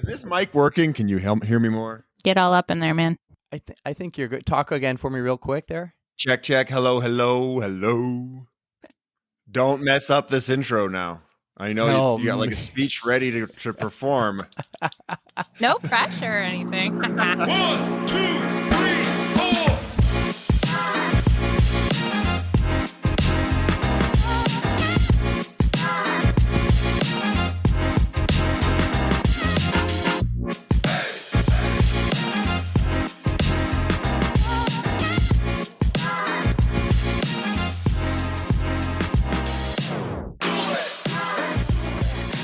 Is this mic working? Can you hear me more? Get all up in there, man. I think you're good. Talk again for me real quick there. Check, check. Hello, hello, hello. Don't mess up this intro now. I know you got like a speech ready to perform. No pressure or anything. 1, 2, 3, 4.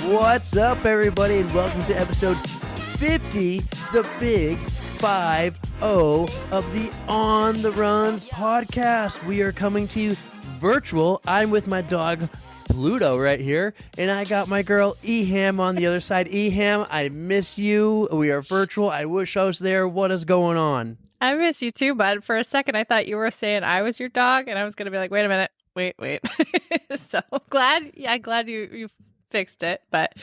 What's up, everybody, and welcome to episode 50, the big 50 of the On the Runs podcast. We are coming to you virtual. I'm with my dog, Pluto, right here, and I got my girl, Eham, on the other side. Eham, I miss you. We are virtual. I wish I was there. What is going on? I miss you too, bud. For a second, I thought you were saying I was your dog, and I was going to be like, wait a minute. Wait. So glad you fixed it. But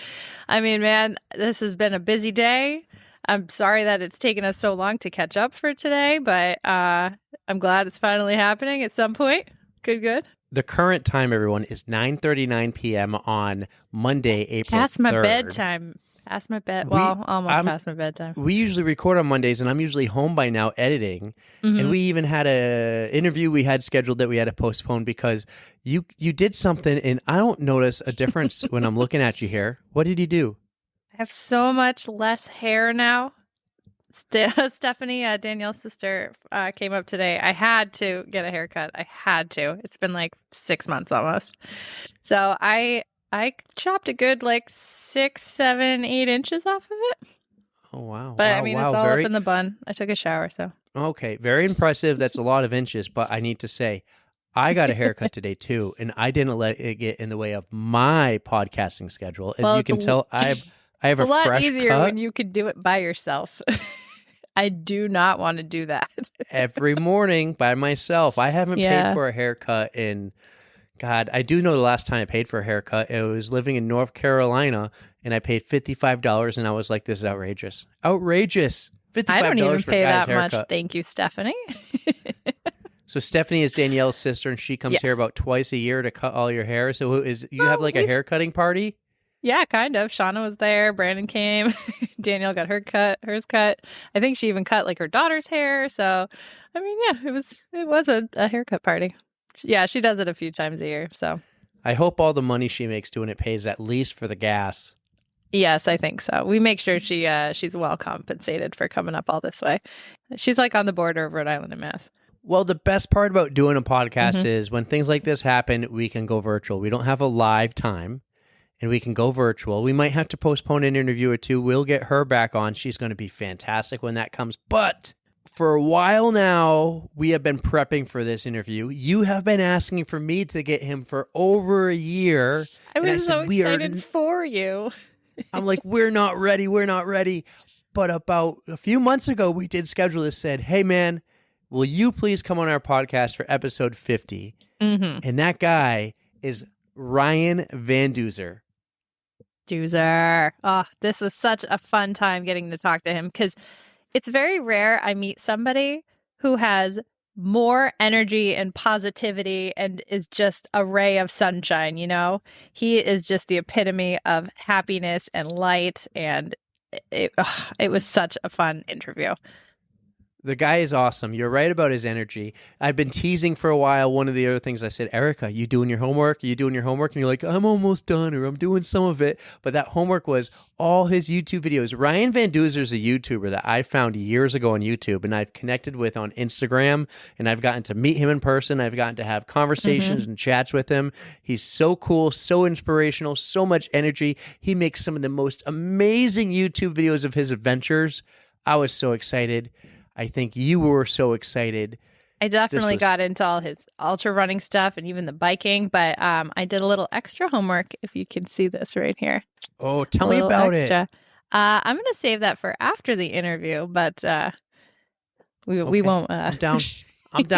I mean, man, this has been a busy day. I'm sorry that it's taken us so long to catch up for today, but I'm glad it's finally happening at some point. Good. The current time, everyone, is 9:39 p.m. on Monday, April 3rd. Past my bedtime. Past my bed. Almost past my bedtime. We usually record on Mondays, and I'm usually home by now editing. Mm-hmm. And we even had a interview we had scheduled that we had to postpone because you did something, and I don't notice a difference when I'm looking at you here. What did you do? I have so much less hair now. Stephanie, Danielle's sister, came up today. I had to get a haircut. I had to. It's been like 6 months almost. So I chopped a good like 6, 7, 8 inches off of it. Oh, wow. But wow, I mean, wow. it's all up in the bun. I took a shower, so. Okay, very impressive. That's a lot of inches, but I need to say, I got a haircut today too, and I didn't let it get in the way of my podcasting schedule. As you can tell, I have it's a a lot fresh easier cut. when you can do it by yourself. I do not want to do that. Every morning by myself. I haven't paid for a haircut in, God, I do know the last time I paid for a haircut. I was living in North Carolina, and I paid $55, and I was like, this is outrageous. Outrageous. $55 I don't even for pay a guy's that haircut. much. Thank you, Stephanie. So Stephanie is Danielle's sister, and she comes here about twice a year to cut all your hair. So you have like a hair cutting party? Yeah, kind of. Shauna was there. Brandon came. Danielle got hers cut. I think she even cut like her daughter's hair. So, I mean, yeah, it was a haircut party. Yeah, she does it a few times a year. So, I hope all the money she makes doing it pays at least for the gas. Yes, I think so. We make sure she's well compensated for coming up all this way. She's like on the border of Rhode Island and Mass. Well, the best part about doing a podcast is when things like this happen, we can go virtual. We don't have a live time. And we can go virtual. We might have to postpone an interview or two. We'll get her back on. She's going to be fantastic when that comes. But for a while now, we have been prepping for this interview. You have been asking for me to get him for over a year. I was so excited for you. I'm like, we're not ready. But about a few months ago, we did schedule this, said, hey, man, will you please come on our podcast for episode 50? Mm-hmm. And that guy is Ryan Van Duzer. Oh, this was such a fun time getting to talk to him because it's very rare I meet somebody who has more energy and positivity and is just a ray of sunshine, you know? He is just the epitome of happiness and light, and it was such a fun interview. The guy is awesome. You're right about his energy. I've been teasing for a while. One of the other things I said, Erica, you doing your homework? And you're like, I'm almost done, or I'm doing some of it. But that homework was all his YouTube videos. Ryan Van Duzer is a YouTuber that I found years ago on YouTube, and I've connected with on Instagram, and I've gotten to meet him in person. I've gotten to have conversations and chats with him. He's so cool, so inspirational, so much energy. He makes some of the most amazing YouTube videos of his adventures. I was so excited. I think you were so excited. I definitely got into all his ultra running stuff and even the biking, but I did a little extra homework, if you can see this right here. Oh, tell me about it. I'm going to save that for after the interview, but we won't. I'm down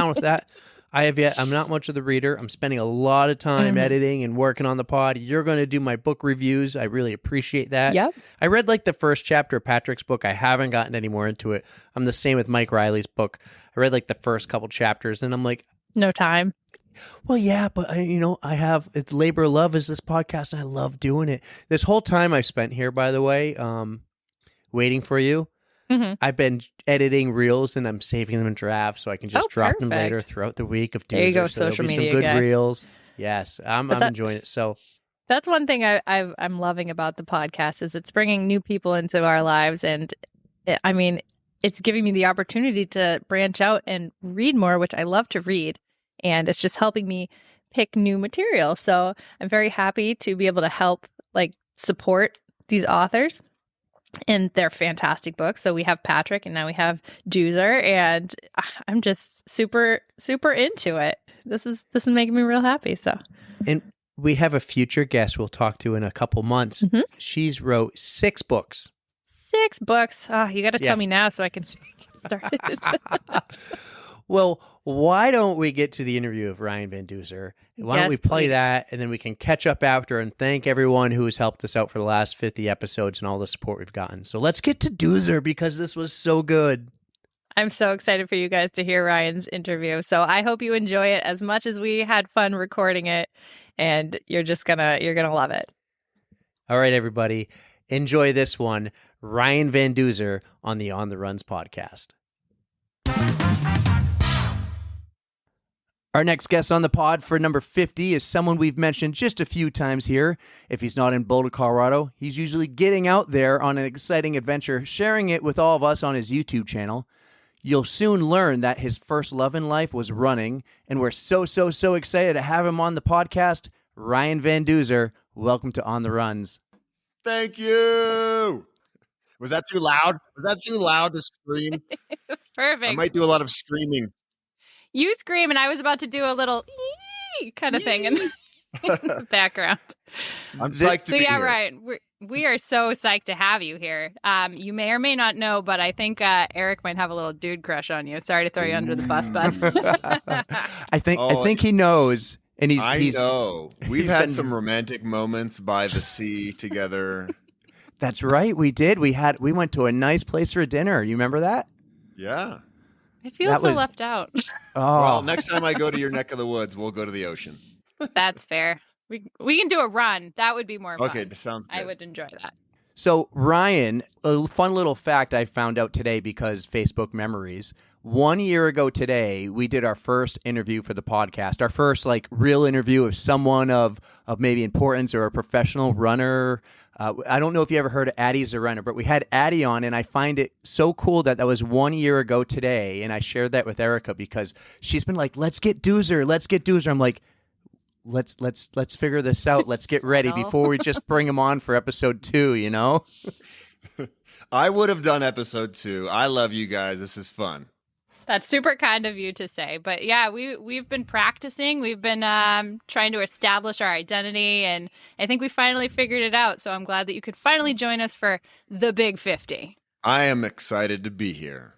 with that. I'm not much of the reader. I'm spending a lot of time editing and working on the pod. You're going to do my book reviews. I really appreciate that. Yep. I read like the first chapter of Patrick's book. I haven't gotten any more into it. I'm the same with Mike Riley's book. I read like the first couple chapters and I'm like, no time. Well, yeah, but it's labor of love is this podcast and I love doing it. This whole time I've spent here, by the way, waiting for you, I've been editing reels and I'm saving them in drafts so I can just drop them later throughout the week of Dozer. There you go, so social be media some good guy. reels. Yes, I'm enjoying it. So that's one thing I'm loving about the podcast is it's bringing new people into our lives, and I mean, it's giving me the opportunity to branch out and read more, which I love to read, and it's just helping me pick new material. So I'm very happy to be able to help support these authors. And they're fantastic books. So we have Patrick and now we have Duzer, and I'm just super, super into it. This is making me real happy. So, and we have a future guest we'll talk to in a couple months. She's wrote 6 books. 6 books. Oh, you got to tell me now so I can get started. Well, why don't we get to the interview of Ryan Van Duzer? Why don't we play that, and then we can catch up after and thank everyone who has helped us out for the last 50 episodes and all the support we've gotten. So let's get to Duzer because this was so good. I'm so excited for you guys to hear Ryan's interview. So I hope you enjoy it as much as we had fun recording it, and you're gonna love it. All right, everybody, enjoy this one. Ryan Van Duzer on the On the Runs podcast. Our next guest on the pod for number 50 is someone we've mentioned just a few times here. If he's not in Boulder, Colorado, he's usually getting out there on an exciting adventure, sharing it with all of us on his YouTube channel. You'll soon learn that his first love in life was running, and we're so excited to have him on the podcast. Ryan Van Duzer, welcome to On the Runs. Thank you. Was that too loud? Was that too loud to scream? It's perfect. I might do a lot of screaming. You scream, and I was about to do a little kind of thing in the background. I'm psyched to be here. Ryan, we are so psyched to have you here. You may or may not know, but I think Eric might have a little dude crush on you. Sorry to throw you under the bus, bud. I think he knows, and I know. We've had some romantic moments by the sea together. That's right, we did. We went to a nice place for dinner. You remember that? Yeah. I feel left out. Oh. Well, next time I go to your neck of the woods, we'll go to the ocean. That's fair. We can do a run. That would be more fun. Okay, sounds good. I would enjoy that. So, Ryan, a fun little fact I found out today because Facebook memories. 1 year ago today, we did our first interview for the podcast, our first real interview of someone of maybe importance or a professional runner. I don't know if you ever heard of Addie's a runner, but we had Addie on, and I find it so cool that was 1 year ago today, and I shared that with Erica because she's been like, let's get Duzer. I'm like, let's figure this out. Let's get ready before we just bring him on for episode 2, you know? I would have done episode 2. I love you guys. This is fun. That's super kind of you to say. But yeah, we've been practicing. We've been trying to establish our identity, and I think we finally figured it out. So I'm glad that you could finally join us for the Big 50. I am excited to be here.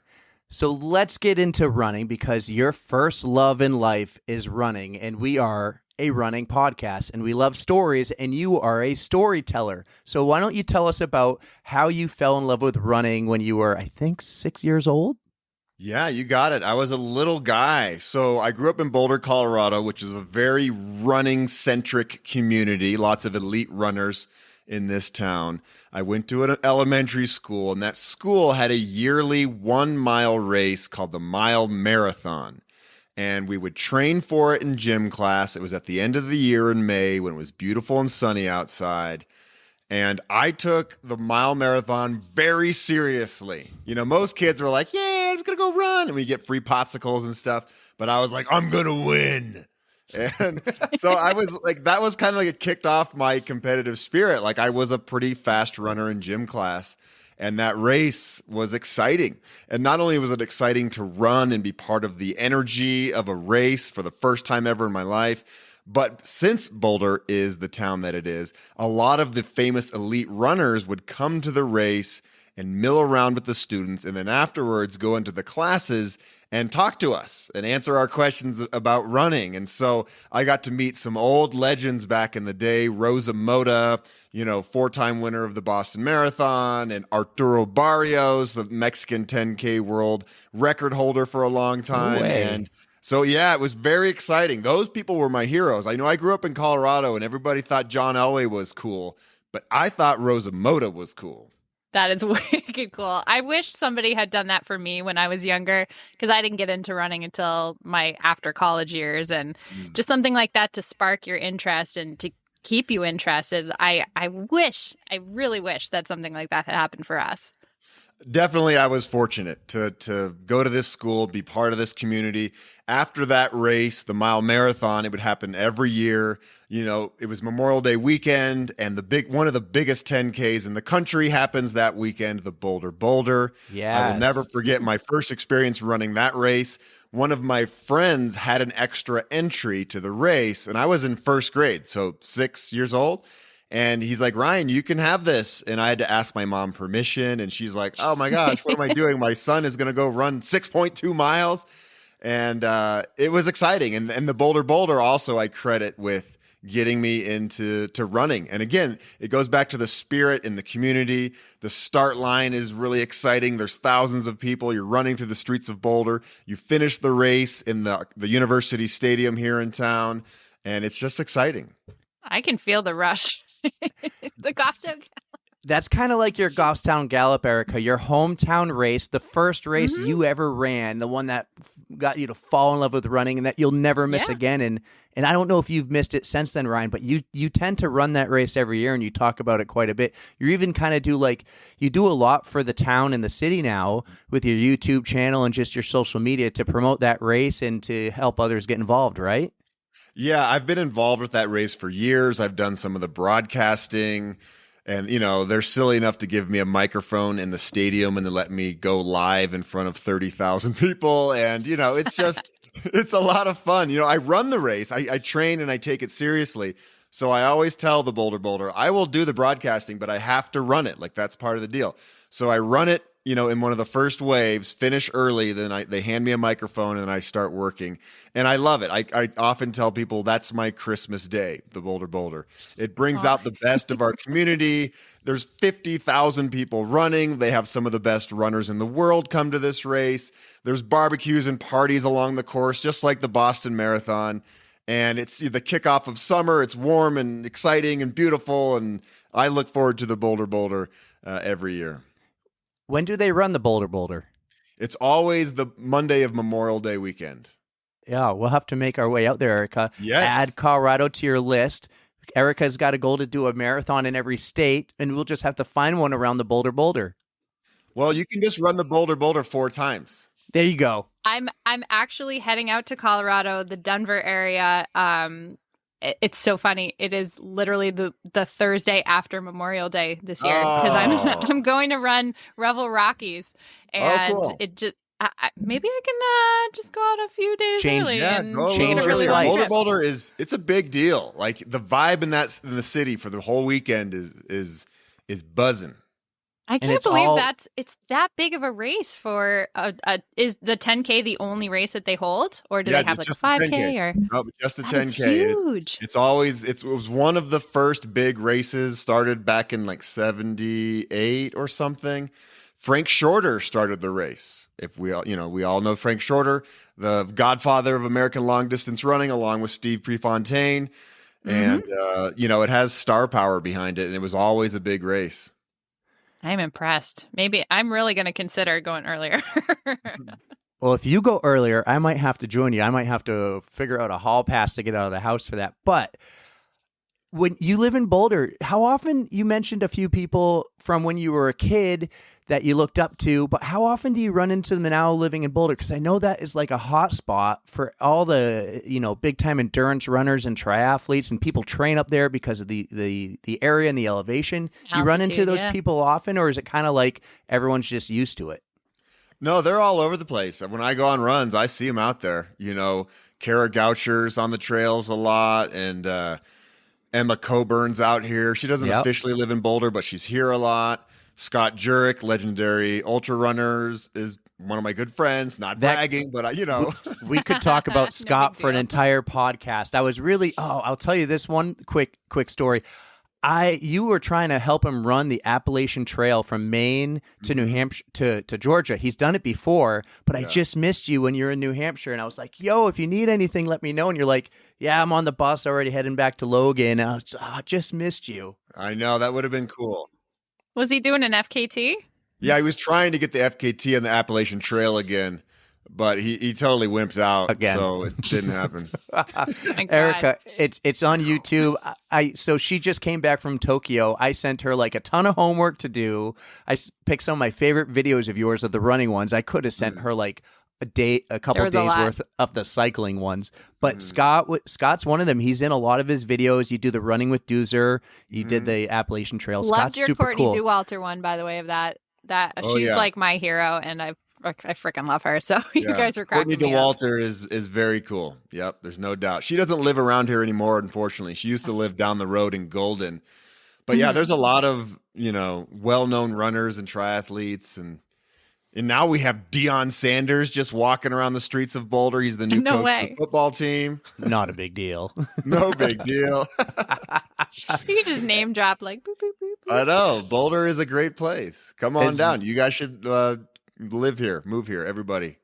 So let's get into running because your first love in life is running, and we are a running podcast, and we love stories, and you are a storyteller. So why don't you tell us about how you fell in love with running when you were, I think, 6 years old? Yeah, you got it. I was a little guy. So I grew up in Boulder, Colorado, which is a very running-centric community. Lots of elite runners in this town. I went to an elementary school, and that school had a yearly 1-mile race called the Mile Marathon. And we would train for it in gym class. It was at the end of the year in May when it was beautiful and sunny outside. And I took the Mile Marathon very seriously. You know, most kids were like, yeah, I'm just going to go run. And we get free popsicles and stuff. But I was like, I'm going to win. And so I was like, that was kind of like it kicked off my competitive spirit. Like I was a pretty fast runner in gym class. And that race was exciting. And not only was it exciting to run and be part of the energy of a race for the first time ever in my life, but since Boulder is the town that it is, a lot of the famous elite runners would come to the race and mill around with the students and then afterwards go into the classes and talk to us and answer our questions about running. And so I got to meet some old legends back in the day, Rosa Mota, 4-time winner of the Boston Marathon, and Arturo Barrios, the Mexican 10K world record holder for a long time. No way. And so, yeah, it was very exciting. Those people were my heroes. I know I grew up in Colorado and everybody thought John Elway was cool, but I thought Rosa Mota was cool. That is wicked cool. I wish somebody had done that for me when I was younger, because I didn't get into running until my after college years, and just something like that to spark your interest and to keep you interested. I really wish that something like that had happened for us. Definitely, I was fortunate to go to this school, be part of this community. After that race, the mile marathon, it would happen every year. It was Memorial Day weekend, and one of the biggest 10Ks in the country happens that weekend, the Boulder Boulder. I will never forget my first experience running that race. One of my friends had an extra entry to the race, and I was in first grade, so 6 years old. And he's like, Ryan, you can have this. And I had to ask my mom permission. And she's like, oh my gosh, what am I doing? My son is going to go run 6.2 miles. And it was exciting. And the Boulder Boulder also I credit with getting me into running. And again, it goes back to the spirit in the community. The start line is really exciting. There's thousands of people. You're running through the streets of Boulder. You finish the race in the university stadium here in town. And it's just exciting. I can feel the rush. The Goffstown. That's kind of like your Goffstown Gallop, Erica, your hometown race, the first race you ever ran, the one that got you to fall in love with running and that you'll never miss again. And I don't know if you've missed it since then, Ryan, but you tend to run that race every year and you talk about it quite a bit. You even kind of you do a lot for the town and the city now with your YouTube channel and just your social media to promote that race and to help others get involved, right? Yeah, I've been involved with that race for years. I've done some of the broadcasting, and they're silly enough to give me a microphone in the stadium and to let me go live in front of 30,000 people. And it's just it's a lot of fun. I run the race. I train and I take it seriously. So I always tell the Boulder Boulder, I will do the broadcasting, but I have to run it. Like, that's part of the deal. So I run it, in one of the first waves, finish early, then they hand me a microphone and I start working. And I love it. I often tell people that's my Christmas day, the Boulder Boulder. It brings out the best of our community. There's 50,000 people running. They have some of the best runners in the world come to this race. There's barbecues and parties along the course, just like the Boston Marathon. And it's the kickoff of summer. It's warm and exciting and beautiful. And I look forward to the Boulder Boulder every year. When do they run the Boulder Boulder? It's always the Monday of Memorial Day weekend. Yeah, we'll have to make our way out there, Erica. Yes. Add Colorado to your list. Erica's got a goal to do a marathon in every state, and we'll just have to find one around the Boulder Boulder. Well, you can just run the Boulder Boulder 4 times. There you go. I'm actually heading out to Colorado, the Denver area. It's so funny. It is literally the Thursday after Memorial Day this year, because I'm going to run Revel Rockies, and cool. It just maybe I can just go out a few days early. Yeah, and go take a really long Boulder trip. Boulder it's a big deal. Like, the vibe in the city for the whole weekend is buzzing. I can't believe it's that big of a race for is the 10K the only race that they hold, or do they have like a 5K or? No, just a That is 10K. huge. It was one of the first big races, started back in like 78 or something. Frank Shorter started the race. If we all know Frank Shorter, the godfather of American long distance running, along with Steve Prefontaine. And it has star power behind it, and it was always a big race. I'm impressed. Maybe I'm really going to consider going earlier. Well, if you go earlier, I might have to join you. I might have to figure out a hall pass to get out of the house for that. But when you live in Boulder, how often, you mentioned a few people from when you were a kid that you looked up to, but how often do you run into them now living in Boulder? Because I know that is like a hot spot for all the, big time endurance runners and triathletes, and people train up there because of the area and the elevation. Do you run into those people often, or is it kind of like everyone's just used to it? No, they're all over the place. When I go on runs, I see them out there. Kara Goucher's on the trails a lot, and Emma Coburn's out here. She doesn't officially live in Boulder, but she's here a lot. Scott Jurek, legendary ultra runners, is one of my good friends, not That- bragging, but We could talk about No Scott big for an deal. entire podcast. I was really I'll tell you this one quick story. You were trying to help him run the Appalachian Trail from Maine to New Hampshire to Georgia. He's done it before, but I just missed you when you're in New Hampshire. And I was like, yo, if you need anything, let me know. And you're like, yeah, I'm on the bus already heading back to Logan. And I just missed you. I know that would have been cool. Was he doing an FKT? Yeah, he was trying to get the FKT on the Appalachian Trail again, but he totally wimped out. Again. So it didn't happen. My God. Erica, it's on YouTube. So she just came back from Tokyo. I sent her like a ton of homework to do. Picked some of my favorite videos of yours, of the running ones. I could have sent her like a couple There was a days lot. worth of the cycling ones. But Scott's one of them. He's in a lot of his videos. You do the running with Duzer. You did the Appalachian Trail. Loved Scott's your super Courtney cool. Dauwalter one, by the way, of that. Oh, She's yeah. like my hero, and I freaking love her. So you Yeah. guys are cracking Courtney me up. DeWalter is very cool. Yep, there's no doubt. She doesn't live around here anymore, unfortunately. She used to live down the road in Golden. But yeah, there's a lot of, well-known runners and triathletes, and now we have Deion Sanders just walking around the streets of Boulder. He's the new No coach of way. the football team. Not a big deal. No big deal. You can just name drop like boop, boop, boop, boop. I know. Boulder is a great place. Come on It's- down. You guys should live here, move here, everybody.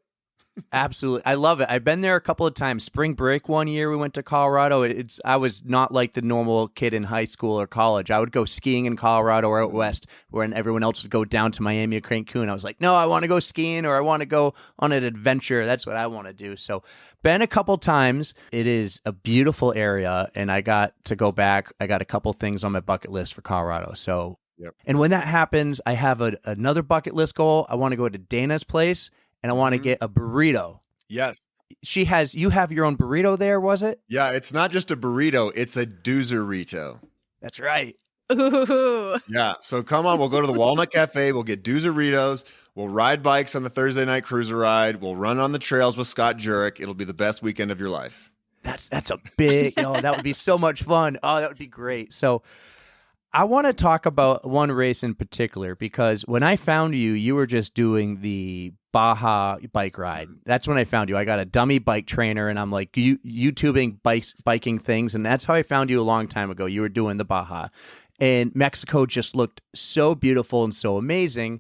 Absolutely. I love it. I've been there a couple of times. Spring break one year we went to Colorado. I was not like the normal kid in high school or college. I would go skiing in Colorado or out west, when everyone else would go down to Miami or Cancun. I was like, no, I want to go skiing, or I want to go on an adventure. That's what I want to do. So been a couple times. It is a beautiful area, and I got to go back. I got a couple things on my bucket list for Colorado. So, Yep. And when that happens, I have another bucket list goal. I want to go to Dana's place, and I want to get a burrito. Yes. You have your own burrito there, was it? Yeah, it's not just a burrito, it's a Doozerito. That's right. Ooh. Yeah, so come on, we'll go to the Walnut Cafe, we'll get Doozeritos, we'll ride bikes on the Thursday night cruiser ride, we'll run on the trails with Scott Jurek. It'll be the best weekend of your life. That's a big, that would be so much fun. Oh, that would be great. So I want to talk about one race in particular, because when I found you, you were just doing the Baja bike ride. That's when I found you. I got a dummy bike trainer, and I'm like YouTubing biking things, and that's how I found you a long time ago. You were doing the Baja, and Mexico just looked so beautiful and so amazing.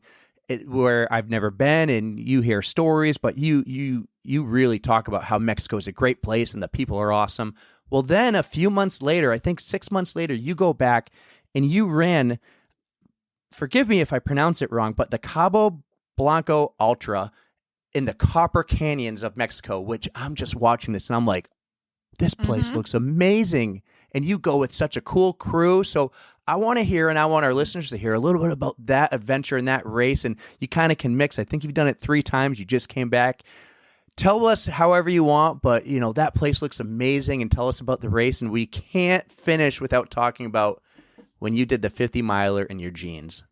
Where I've never been, and you hear stories, but you really talk about how Mexico is a great place and the people are awesome. Well, then a few months later, I think 6 months later, you go back and you ran, forgive me if I pronounce it wrong, but the Cabo Blanco Ultra in the Copper Canyons of Mexico, which I'm just watching this and I'm like, this place looks amazing. And you go with such a cool crew. So I want to hear, and I want our listeners to hear a little bit about that adventure and that race. And you kind of can mix. I think you've done it 3 times. You just came back. Tell us however you want, but that place looks amazing, and tell us about the race. And we can't finish without talking about when you did the 50 miler in your jeans.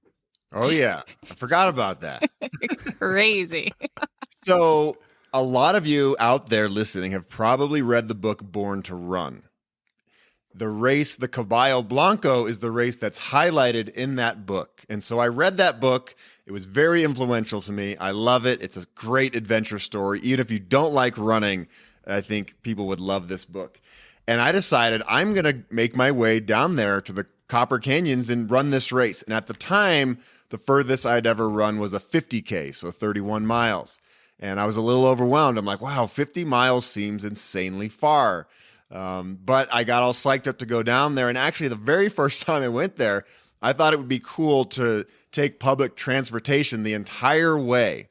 Oh, yeah. I forgot about that. Crazy. So a lot of you out there listening have probably read the book Born to Run. The race, the Caballo Blanco, is the race that's highlighted in that book. And so I read that book. It was very influential to me. I love it. It's a great adventure story. Even if you don't like running, I think people would love this book. And I decided I'm going to make my way down there to the Copper Canyons and run this race. And at the time, the furthest I'd ever run was a 50K, so 31 miles. And I was a little overwhelmed. I'm like, wow, 50 miles seems insanely far. But I got all psyched up to go down there. And actually, the very first time I went there, I thought it would be cool to take public transportation the entire way.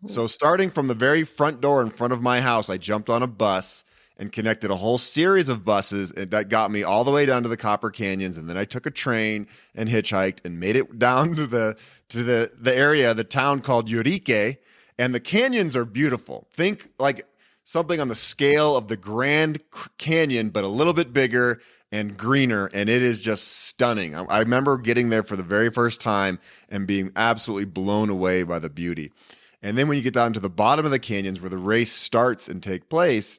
So starting from the very front door in front of my house, I jumped on a bus and connected a whole series of buses, and that got me all the way down to the Copper Canyons. And then I took a train and hitchhiked and made it down to the area, the town called Urique. And the canyons are beautiful. Think like something on the scale of the Grand Canyon, but a little bit bigger and greener, and it is just stunning. I remember getting there for the very first time and being absolutely blown away by the beauty. And then when you get down to the bottom of the canyons where the race starts and takes place,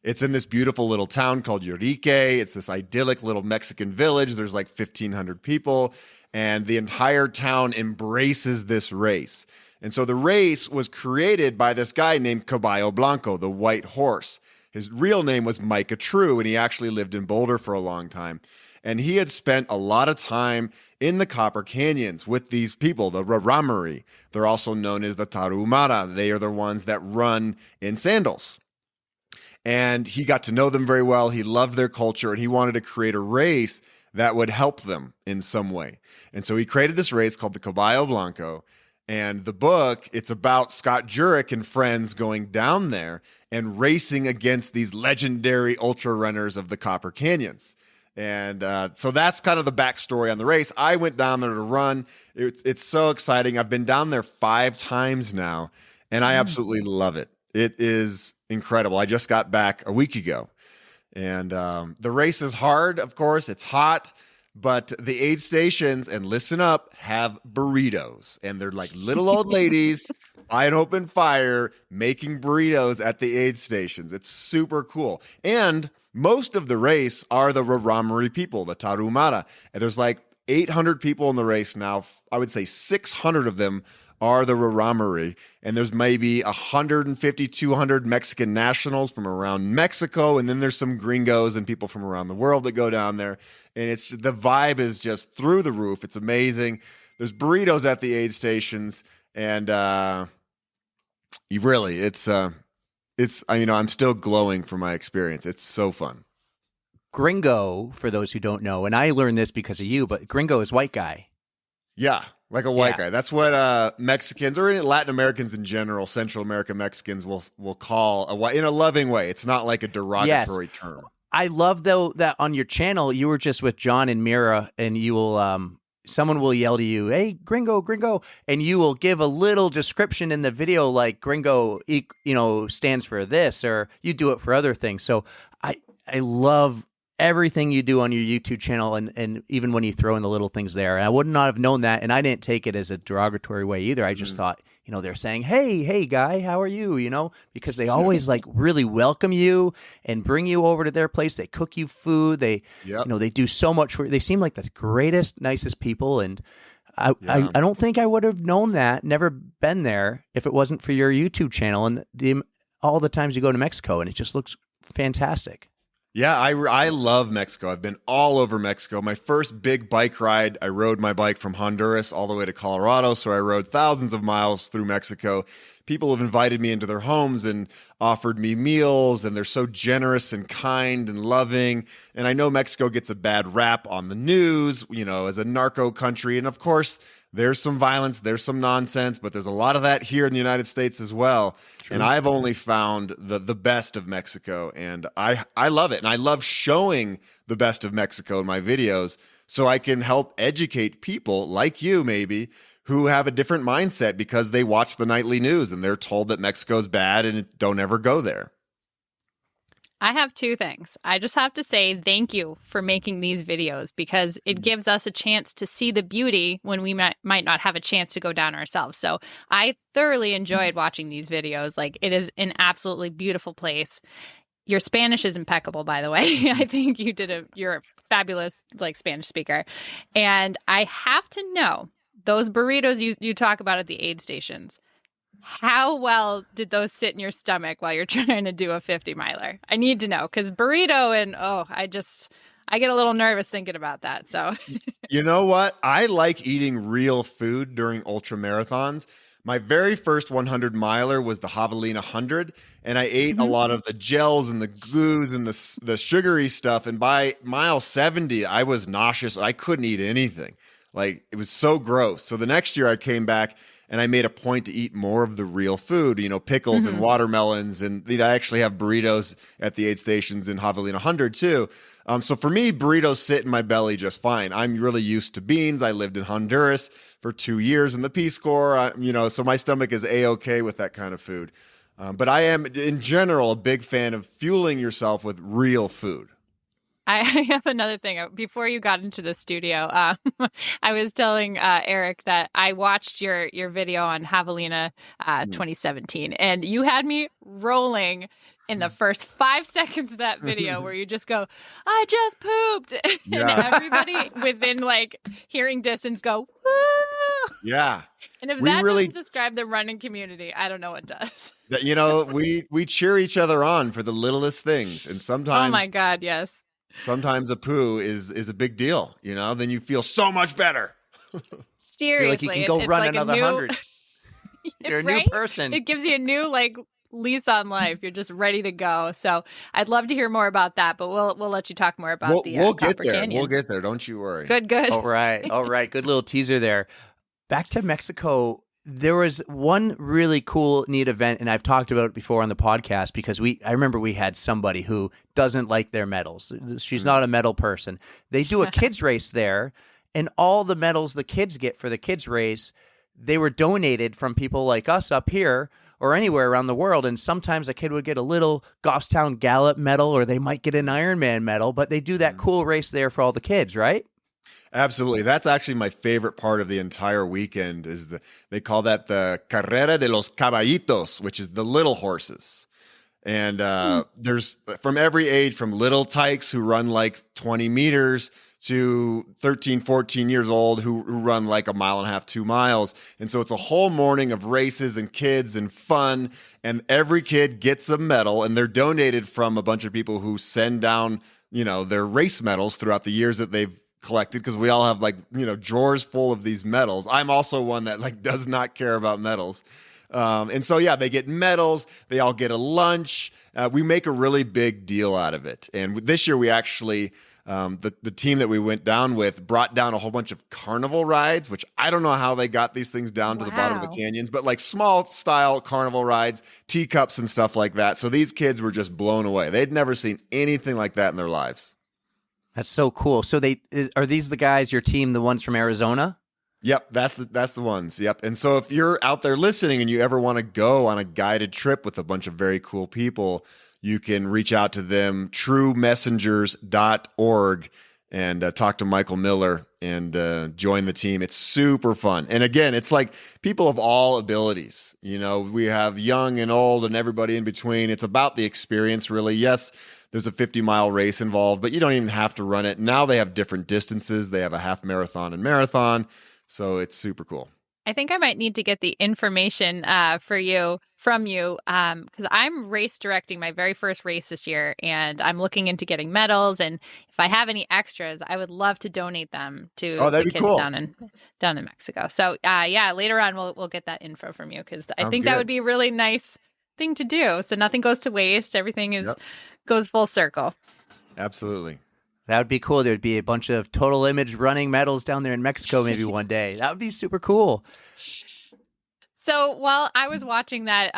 it's in this beautiful little town called Urique. It's this idyllic little Mexican village. There's like 1,500 people, and the entire town embraces this race. And so the race was created by this guy named Caballo Blanco, the white horse. His real name was Micah True, and he actually lived in Boulder for a long time. And he had spent a lot of time in the Copper Canyons with these people, the Raramuri. They're also known as the Tarahumara. They are the ones that run in sandals. And he got to know them very well. He loved their culture, and he wanted to create a race that would help them in some way. And so he created this race called the Caballo Blanco. And the book, it's about Scott Jurek and friends going down there and racing against these legendary ultra runners of the Copper Canyons. And so that's kind of the backstory on the race. I went down there to run. It's so exciting. I've been down there 5 times now, and I absolutely love it. It is incredible. I just got back a week ago. And the race is hard, of course. It's hot. But the aid stations, and listen up, have burritos. And they're like little old ladies by an open fire making burritos at the aid stations. It's super cool. And most of the race are the Raramuri people, the Tarahumara. And there's like 800 people in the race now. I would say 600 of them are the Raramuri. And there's maybe 150, 200 Mexican nationals from around Mexico. And then there's some gringos and people from around the world that go down there. And it's the vibe is just through the roof. It's amazing. There's burritos at the aid stations. And I'm still glowing from my experience. It's so fun. Gringo, for those who don't know, and I learned this because of you, but gringo is white guy. Yeah, like a white guy. That's what Mexicans or Latin Americans in general, Central American Mexicans will call a white in a loving way. It's not like a derogatory term. I love though that on your channel you were just with John and Mira, and you will someone will yell to you, "Hey, gringo, gringo," and you will give a little description in the video like gringo, stands for this, or you do it for other things. So I love everything you do on your YouTube channel, and even when you throw in the little things there. And I would not have known that, and I didn't take it as a derogatory way either. I just thought, they're saying, hey guy, how are you? Because they always like really welcome you and bring you over to their place. They cook you food. They they do so much for you. They seem like the greatest, nicest people. And I don't think I would have known that, never been there, if it wasn't for your YouTube channel and all the times you go to Mexico, and it just looks fantastic. Yeah, I love Mexico. I've been all over Mexico. My first big bike ride, I rode my bike from Honduras all the way to Colorado. So I rode thousands of miles through Mexico. People have invited me into their homes and offered me meals, and they're so generous and kind and loving. And I know Mexico gets a bad rap on the news, as a narco country. And of course, there's some violence, there's some nonsense, but there's a lot of that here in the United States as well. True. And I've only found the best of Mexico, and I love it. And I love showing the best of Mexico in my videos so I can help educate people like you maybe who have a different mindset because they watch the nightly news and they're told that Mexico's bad and don't ever go there. I have 2 things. I just have to say thank you for making these videos, because it gives us a chance to see the beauty when we might not have a chance to go down ourselves. So I thoroughly enjoyed watching these videos. Like, it is an absolutely beautiful place. Your Spanish is impeccable, by the way. I think you're a fabulous Spanish speaker. And I have to know, those burritos you talk about at the aid stations, how well did those sit in your stomach while you're trying to do a 50-miler? I need to know, because burrito and I get a little nervous thinking about that. So, you know what? I like eating real food during ultra marathons. My very first 100-miler was the Javelina 100, and I ate a lot of the gels and the glues and the sugary stuff. And by mile 70, I was nauseous. I couldn't eat anything. Like, it was so gross. So the next year I came back and I made a point to eat more of the real food, pickles and watermelons. And I actually have burritos at the aid stations in Javelina 100 too. So for me, burritos sit in my belly just fine. I'm really used to beans. I lived in Honduras for 2 years in the Peace Corps, so my stomach is A-okay with that kind of food. But I am, in general, a big fan of fueling yourself with real food. I have another thing. Before you got into the studio, I was telling Eric that I watched your video on Javelina 2017, and you had me rolling in the first 5 seconds of that video where you just go, "I just pooped." And everybody within hearing distance go, "Woo!" Yeah. And if We that really- doesn't describe the running community, I don't know what does. That, we cheer each other on for the littlest things. And Oh my God, yes. sometimes a poo is a big deal, then you feel so much better. Seriously. Feel like you can go it's run like another 100. You're a new right? person. It gives you a new lease on life. You're just ready to go. So I'd love to hear more about that, but we'll let you talk more about We'll get Copper there. Canyons. We'll get there. Don't you worry. Good. All right. Good little teaser there. Back to Mexico. There was one really cool, neat event, and I've talked about it before on the podcast because I remember we had somebody who doesn't like their medals. She's not a medal person. They do a kids race there, and all the medals the kids get for the kids race, they were donated from people like us up here or anywhere around the world. And sometimes a kid would get a little Goffstown Gallop medal, or they might get an Ironman medal, but they do that cool race there for all the kids, right? Absolutely. That's actually my favorite part of the entire weekend is they call that the Carrera de los Caballitos, which is the little horses. And there's from every age, from little tykes who run like 20 meters to 13, 14 years old who run like 1.5 miles, 2 miles. And so it's a whole morning of races and kids and fun. And every kid gets a medal, and they're donated from a bunch of people who send down, their race medals throughout the years that they've collected, because we all have drawers full of these medals. I'm also one that does not care about medals. And so, yeah, they get medals. They all get a lunch. We make a really big deal out of it. And this year we actually, the team that we went down with brought down a whole bunch of carnival rides, which I don't know how they got these things down to the bottom of the canyons, but like small style carnival rides, teacups and stuff like that. So these kids were just blown away. They'd never seen anything like that in their lives. That's so cool. So are these the guys, your team, the ones from Arizona? Yep, that's the ones. Yep. And so if you're out there listening and you ever want to go on a guided trip with a bunch of very cool people, you can reach out to them, truemessengers.org, and talk to Michael Miller and join the team. It's super fun. And again, it's like people of all abilities. We have young and old and everybody in between. It's about the experience, really. Yes, there's a 50-mile race involved, but you don't even have to run it. Now they have different distances. They have a half marathon and marathon. So it's super cool. I think I might need to get the information from you because I'm race directing my very first race this year, and I'm looking into getting medals. And if I have any extras, I would love to donate them to the kids cool. down in Mexico. So later on we'll get that info from you because I think good. that would be a really nice thing to do. So nothing goes to waste. Everything goes full circle. Absolutely. That would be cool. There'd be a bunch of Total Image running medals down there in Mexico maybe one day. That would be super cool. So while I was watching that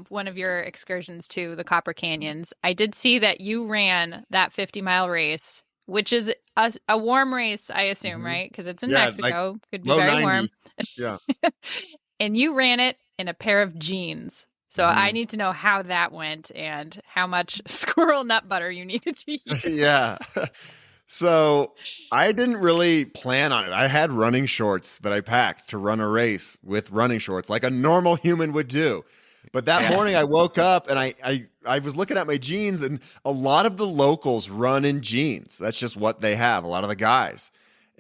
one of your excursions to the Copper Canyons, I did see that you ran that 50-mile race, which is a warm race, I assume, right? Because it's in Mexico. Could be very 90s. warm. Yeah. And you ran it in a pair of jeans. So I need to know how that went and how much squirrel nut butter you needed to use. Yeah. So I didn't really plan on it. I had running shorts that I packed to run a race with running shorts like a normal human would do. But that morning I woke up and I was looking at my jeans, and a lot of the locals run in jeans. That's just what they have, a lot of the guys.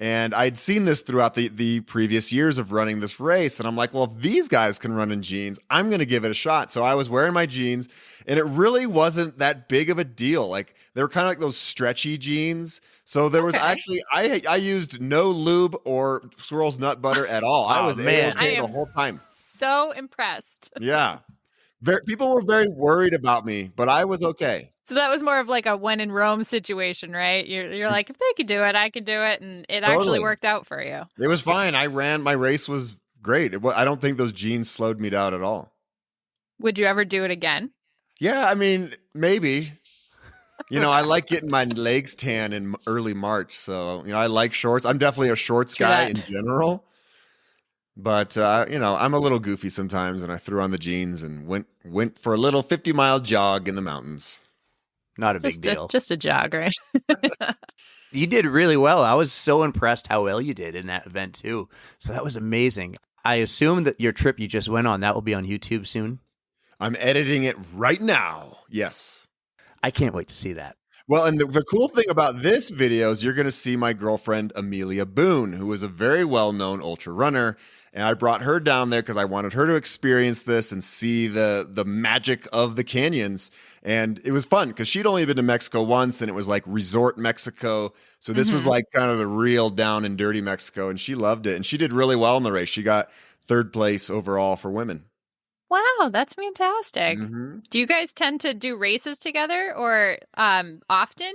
And I'd seen this throughout the previous years of running this race. And I'm like, well, if these guys can run in jeans, I'm going to give it a shot. So I was wearing my jeans, and it really wasn't that big of a deal. Like they were kind of like those stretchy jeans. So there was actually, I used no lube or squirrel's nut butter at all. I was okay the whole time. So impressed. Yeah. People were very worried about me, but I was okay. So that was more of like a when in Rome situation, right? You're like, if they could do it, I could do it. And it actually worked out for you. It was fine. My race was great. I don't think those jeans slowed me down at all. Would you ever do it again? Yeah, I mean, maybe. I like getting my legs tan in early March. So, I like shorts. I'm definitely a shorts guy in general. But, I'm a little goofy sometimes, and I threw on the jeans and went for a little 50-mile jog in the mountains. Not a big deal. Just a jog, right? You did really well. I was so impressed how well you did in that event, too. So that was amazing. I assume that your trip you just went on, that will be on YouTube soon. I'm editing it right now. Yes. I can't wait to see that. Well, and the cool thing about this video is you're going to see my girlfriend, Amelia Boone, who is a very well-known ultra runner. And I brought her down there because I wanted her to experience this and see the magic of the canyons. And it was fun because she'd only been to Mexico once, and it was like resort Mexico. So this was like kind of the real down and dirty Mexico, and she loved it. And she did really well in the race. She got third place overall for women. Wow, that's fantastic. Mhm. Do you guys tend to do races together or often?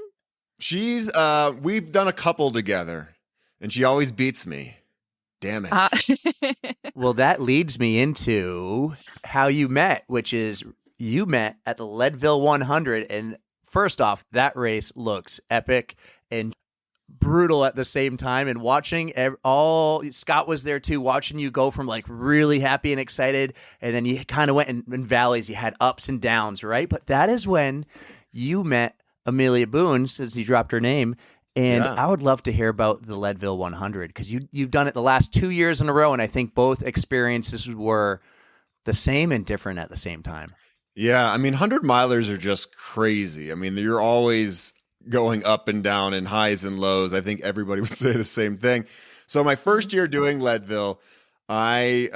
We've done a couple together, and she always beats me. Damn it. Well, that leads me into how you met, which is you met at the Leadville 100. And first off, that race looks epic and brutal at the same time. And watching Scott was there too, watching you go from like really happy and excited. And then you kind of went in valleys. You had ups and downs, right? But that is when you met Amelia Boone, since you dropped her name. And Yeah. I would love to hear about the Leadville 100 because you've done it the last 2 years in a row, and I think both experiences were the same and different at the same time. Yeah, I mean, 100-milers are just crazy. I mean, you're always going up and down and highs and lows. I think everybody would say the same thing. So my first year doing Leadville, I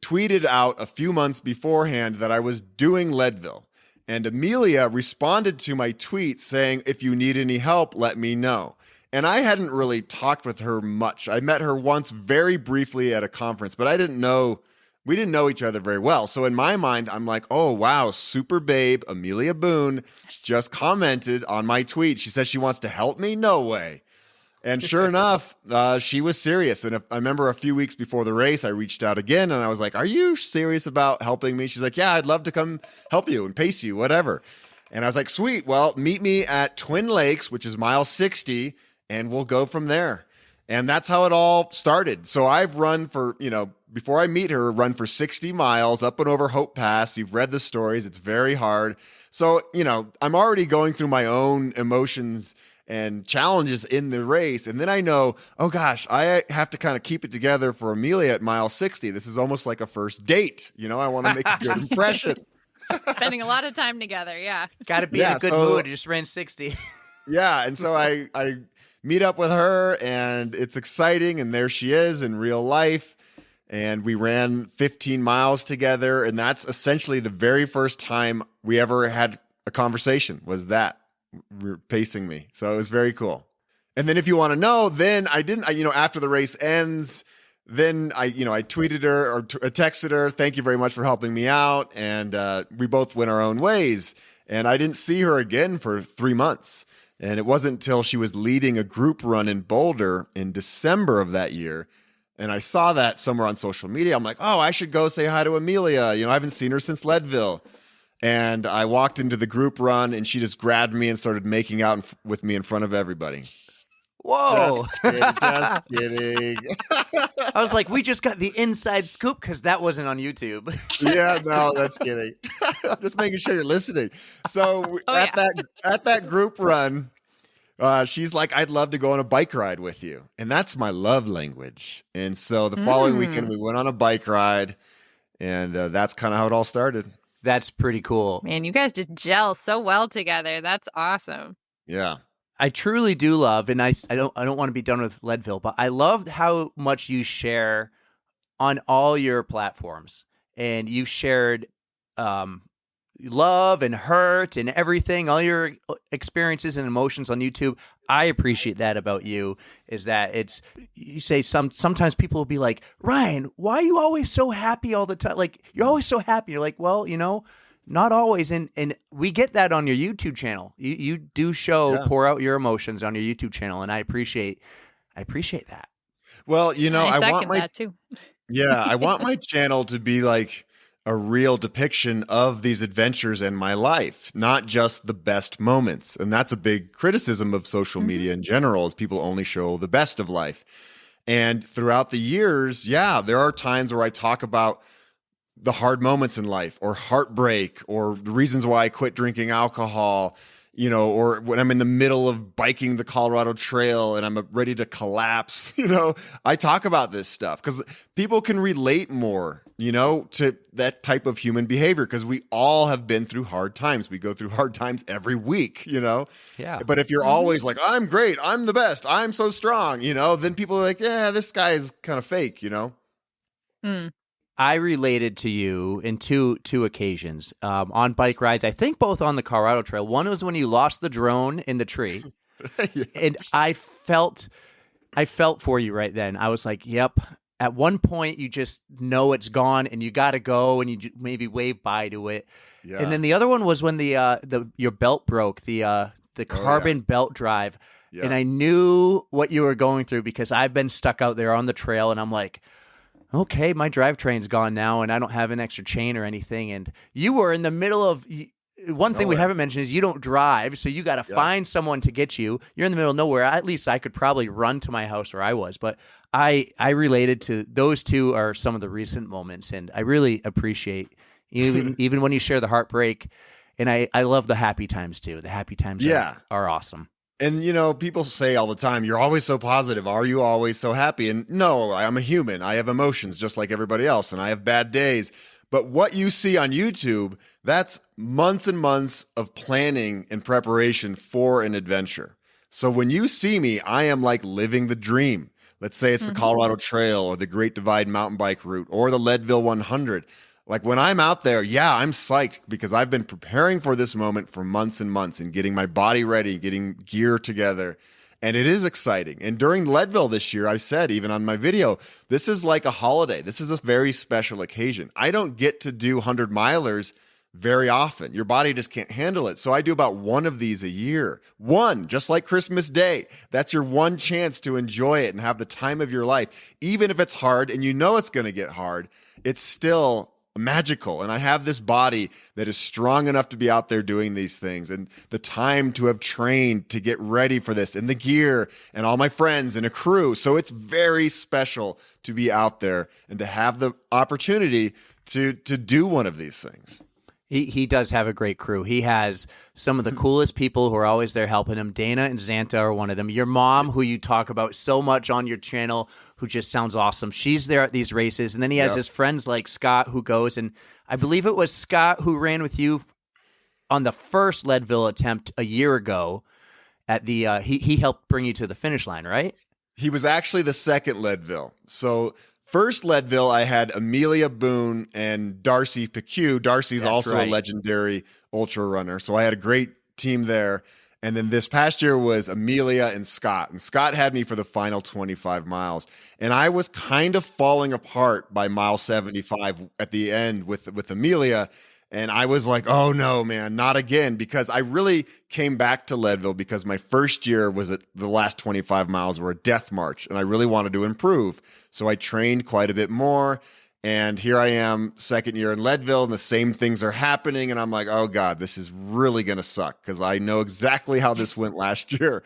tweeted out a few months beforehand that I was doing Leadville. And Amelia responded to my tweet saying, if you need any help, let me know. And I hadn't really talked with her much. I met her once very briefly at a conference, but we didn't know each other very well. So in my mind, I'm like, oh, wow, super babe, Amelia Boone just commented on my tweet. She says she wants to help me? No way. And sure enough, she was serious. And I remember a few weeks before the race, I reached out again and I was like, are you serious about helping me? She's like, yeah, I'd love to come help you and pace you, whatever. And I was like, sweet. Well, meet me at Twin Lakes, which is mile 60, and we'll go from there. And that's how it all started. So I've run for, before I meet her, run for 60 miles up and over Hope Pass. You've read the stories. It's very hard. So, I'm already going through my own emotions and challenges in the race. And then I know, oh gosh, I have to kind of keep it together for Amelia at mile 60. This is almost like a first date. I want to make a good impression. Spending a lot of time together, yeah. Got to be in a good mood. You just ran 60. Yeah. And so I meet up with her and it's exciting. And there she is in real life. And we ran 15 miles together. And that's essentially the very first time we ever had a conversation, was that. Pacing me. So it was very cool. And then if you want to know, then after the race ends, then I tweeted her or texted her, thank you very much for helping me out. And we both went our own ways. And I didn't see her again for 3 months. And it wasn't until she was leading a group run in Boulder in December of that year. And I saw that somewhere on social media. I'm like, oh, I should go say hi to Amelia. I haven't seen her since Leadville. And I walked into the group run and she just grabbed me and started making out with me in front of everybody. Whoa. Just kidding. I was like, we just got the inside scoop because that wasn't on YouTube. Yeah, no, that's kidding. Just making sure you're listening. So at that group run, she's like, I'd love to go on a bike ride with you. And that's my love language. And so the following weekend, we went on a bike ride. And that's kind of how it all started. That's pretty cool. Man, you guys just gel so well together. That's awesome. Yeah. I truly do love, and I don't want to be done with Leadville, but I love how much you share on all your platforms. And you've shared love and hurt and everything, all your experiences and emotions on YouTube. I appreciate that about you, is that you say sometimes people will be like, Ryan, why are you always so happy all the time? Like, you're always so happy. You're like, well, not always. And we get that on your YouTube channel. You do pour out your emotions on your YouTube channel. And I appreciate that. Well, I second that too. Yeah, I want my channel to be like a real depiction of these adventures in my life, not just the best moments. And that's a big criticism of social media in general, is people only show the best of life. And throughout the years, there are times where I talk about the hard moments in life, or heartbreak, or the reasons why I quit drinking alcohol, or when I'm in the middle of biking the Colorado Trail and I'm ready to collapse. I talk about this stuff because people can relate more, to that type of human behavior, because we all have been through hard times. We go through hard times every week, Yeah. But if you're always like, I'm great, I'm the best, I'm so strong, then people are like, yeah, this guy is kind of fake, Mm. I related to you in two occasions on bike rides. I think both on the Colorado Trail. One was when you lost the drone in the tree, Yeah. and I felt for you right then. I was like, "Yep." At one point, you just know it's gone, and you got to go, and you maybe wave bye to it. Yeah. And then the other one was when your belt broke, the carbon belt drive, Yeah. and I knew what you were going through because I've been stuck out there on the trail, and I'm like, okay, my drivetrain's gone now, and I don't have an extra chain or anything. And you were in the middle of one thing we Nowhere. haven't mentioned is you don't drive, so you got to Yeah. find someone to get you. You're in the middle of nowhere. At least I could probably run to my house where I was, but I related to those two are some of the recent moments, and I really appreciate even when you share the heartbreak, and I love the happy times too. The happy times Yeah. are awesome. And, people say all the time, you're always so positive. Are you always so happy? And no, I'm a human. I have emotions just like everybody else, and I have bad days. But what you see on YouTube, that's months and months of planning and preparation for an adventure. So when you see me, I am like living the dream. Let's say it's the Colorado Trail or the Great Divide mountain bike route or the Leadville 100. Like when I'm out there, yeah, I'm psyched because I've been preparing for this moment for months and months and getting my body ready, getting gear together. And it is exciting. And during Leadville this year, I said, even on my video, this is like a holiday. This is a very special occasion. I don't get to do 100 milers very often. Your body just can't handle it. So I do about one of these a year. One, just like Christmas Day. That's your one chance to enjoy it and have the time of your life. Even if it's hard and you know it's going to get hard, it's still magical. And I have this body that is strong enough to be out there doing these things and the time to have trained to get ready for this and the gear and all my friends and a crew. So it's very special to be out there and to have the opportunity to do one of these things. He does have a great crew. He has some of the coolest people who are always there helping him. Dana and Xanta are one of them. Your mom, who you talk about so much on your channel, who just sounds awesome. She's there at these races. And then he has his friends like Scott who goes. And I believe it was Scott who ran with you on the first Leadville attempt a year ago at the he helped bring you to the finish line, right? He was actually the second Leadville. So first Leadville, I had Amelia Boone and Darcy Pecue. Darcy's That's also right. a legendary ultra runner. So I had a great team there. And then this past year was Amelia and Scott. And Scott had me for the final 25 miles. And I was kind of falling apart by mile 75 at the end with Amelia. And I was like, oh no, man, not again. Because I really came back to Leadville because my first year was at the last 25 miles were a death march. And I really wanted to improve. So I trained quite a bit more. And here I am, second year in Leadville, and the same things are happening. And I'm like, oh God, this is really going to suck because I know exactly how this went last year.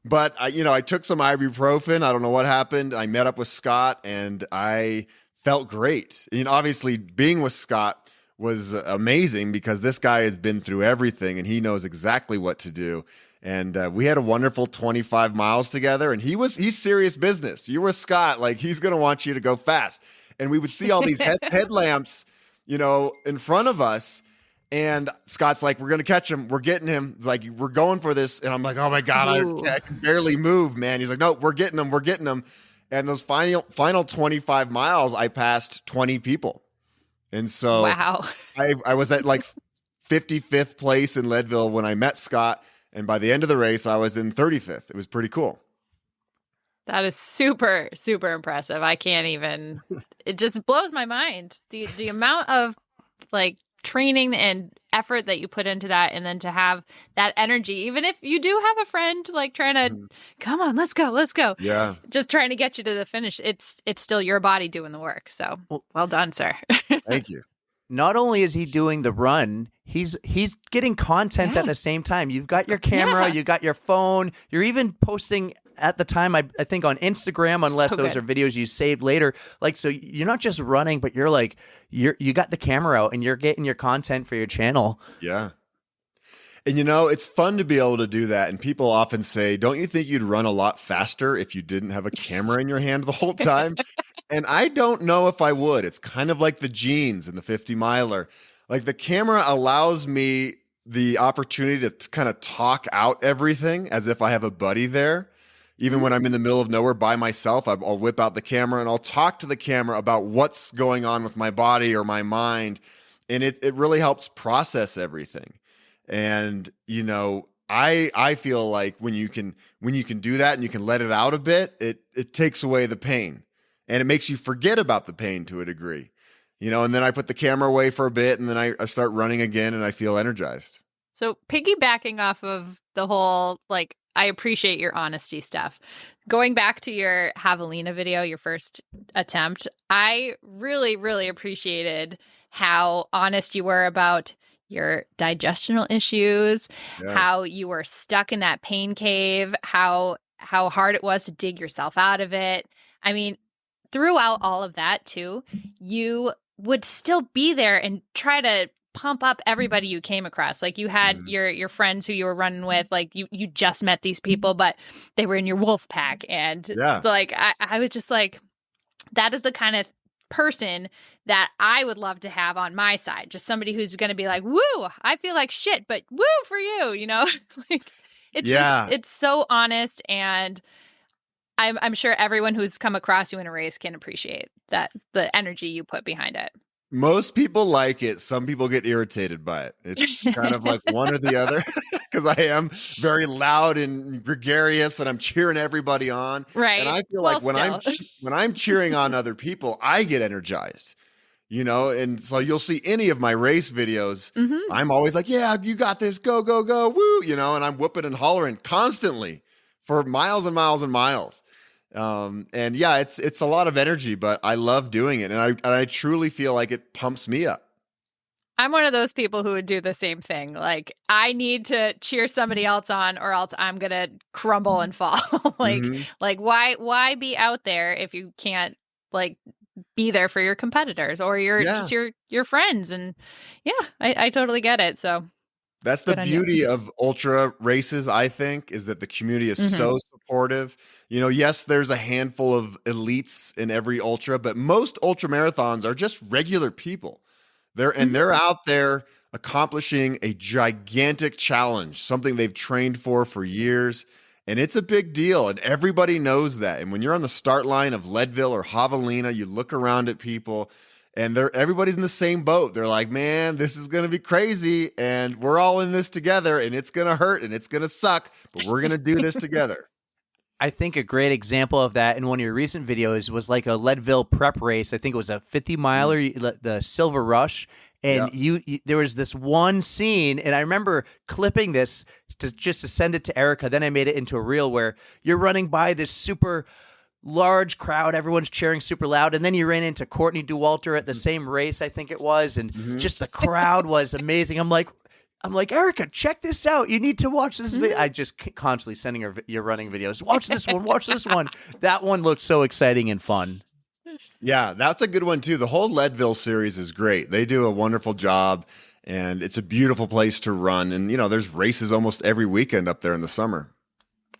But I took some ibuprofen. I don't know what happened. I met up with Scott and I felt great. Obviously being with Scott was amazing because this guy has been through everything and he knows exactly what to do. And we had a wonderful 25 miles together, and he's serious business. You were Scott, like he's going to want you to go fast. And we would see all these headlamps, in front of us. And Scott's like, we're going to catch him. We're getting him. It's like, we're going for this. And I'm like, oh my God, I can barely move, man. He's like, no, we're getting him. We're getting him. And those final 25 miles, I passed 20 people. And so Wow. I was at like 55th place in Leadville when I met Scott. And by the end of the race, I was in 35th. It was pretty cool. That is super, super impressive. I can't even, it just blows my mind. The amount of like training and effort that you put into that, and then to have that energy, even if you do have a friend like trying to, come on, let's go. Yeah. Just trying to get you to the finish. It's still your body doing the work. So well done, sir. Thank you. Not only is he doing the run, he's getting content at the same time. You've got your camera, you got your phone, you're even posting at the time, I think on Instagram, unless So those good. are videos you saved later. Like, so you're not just running, but you're like, you got the camera out and you're getting your content for your channel. Yeah. And it's fun to be able to do that. And people often say, don't you think you'd run a lot faster if you didn't have a camera in your hand the whole time? And I don't know if I would. It's kind of like the jeans and the 50 miler. Like the camera allows me the opportunity to kind of talk out everything as if I have a buddy there. Even when I'm in the middle of nowhere by myself, I'll whip out the camera and I'll talk to the camera about what's going on with my body or my mind. And it really helps process everything. And, I feel like when you can do that and you can let it out a bit, it takes away the pain and it makes you forget about the pain to a degree, and then I put the camera away for a bit and then I start running again and I feel energized. So piggybacking off of the whole, like, I appreciate your honesty stuff. Going back to your javelina video, your first attempt, I really, really appreciated how honest you were about your digestional issues, how you were stuck in that pain cave, how hard it was to dig yourself out of it. I mean, throughout all of that too, you would still be there and try to pump up everybody you came across. Like you had your friends who you were running with, like you just met these people, but they were in your wolf pack. And like, I was just like, that is the kind of person that I would love to have on my side. Just somebody who's going to be like, woo, I feel like shit, but woo for you, like it's just, it's so honest. And I'm sure everyone who's come across you in a race can appreciate that, the energy you put behind it. Most people like it. Some people get irritated by it. It's kind of like one or the other because I am very loud and gregarious and I'm cheering everybody on. Right. And I feel like when I'm cheering on other people, I get energized, and so you'll see any of my race videos. I'm always like, yeah, you got this. Go, go, go. Woo. And I'm whooping and hollering constantly for miles and miles and miles. And yeah, it's a lot of energy, but I love doing it. And I truly feel like it pumps me up. I'm one of those people who would do the same thing. Like I need to cheer somebody else on or else I'm going to crumble and fall. Like why be out there if you can't like be there for your competitors or just your friends? And I totally get it. So that's the beauty of ultra races, I think, is that the community is so supportive. Yes, there's a handful of elites in every ultra, but most ultra marathons are just regular people. They're out there accomplishing a gigantic challenge, something they've trained for years, and it's a big deal, and everybody knows that. And when you're on the start line of Leadville or Javelina, you look around at people, and everybody's in the same boat. They're like, man, this is going to be crazy, and we're all in this together, and it's going to hurt, and it's going to suck, but we're going to do this together. I think a great example of that in one of your recent videos was like a Leadville prep race. I think it was a 50-miler, the Silver Rush. And you there was this one scene, and I remember clipping this to send it to Erica. Then I made it into a reel where you're running by this super large crowd. Everyone's cheering super loud. And then you ran into Courtney Dauwalter at the same race, I think it was. And just the crowd was amazing. I'm like, Erica, check this out. You need to watch this video. I just constantly sending her your running videos. Watch this one. Watch this one. That one looks so exciting and fun. Yeah, that's a good one too. The whole Leadville series is great. They do a wonderful job, and it's a beautiful place to run. And, there's races almost every weekend up there in the summer.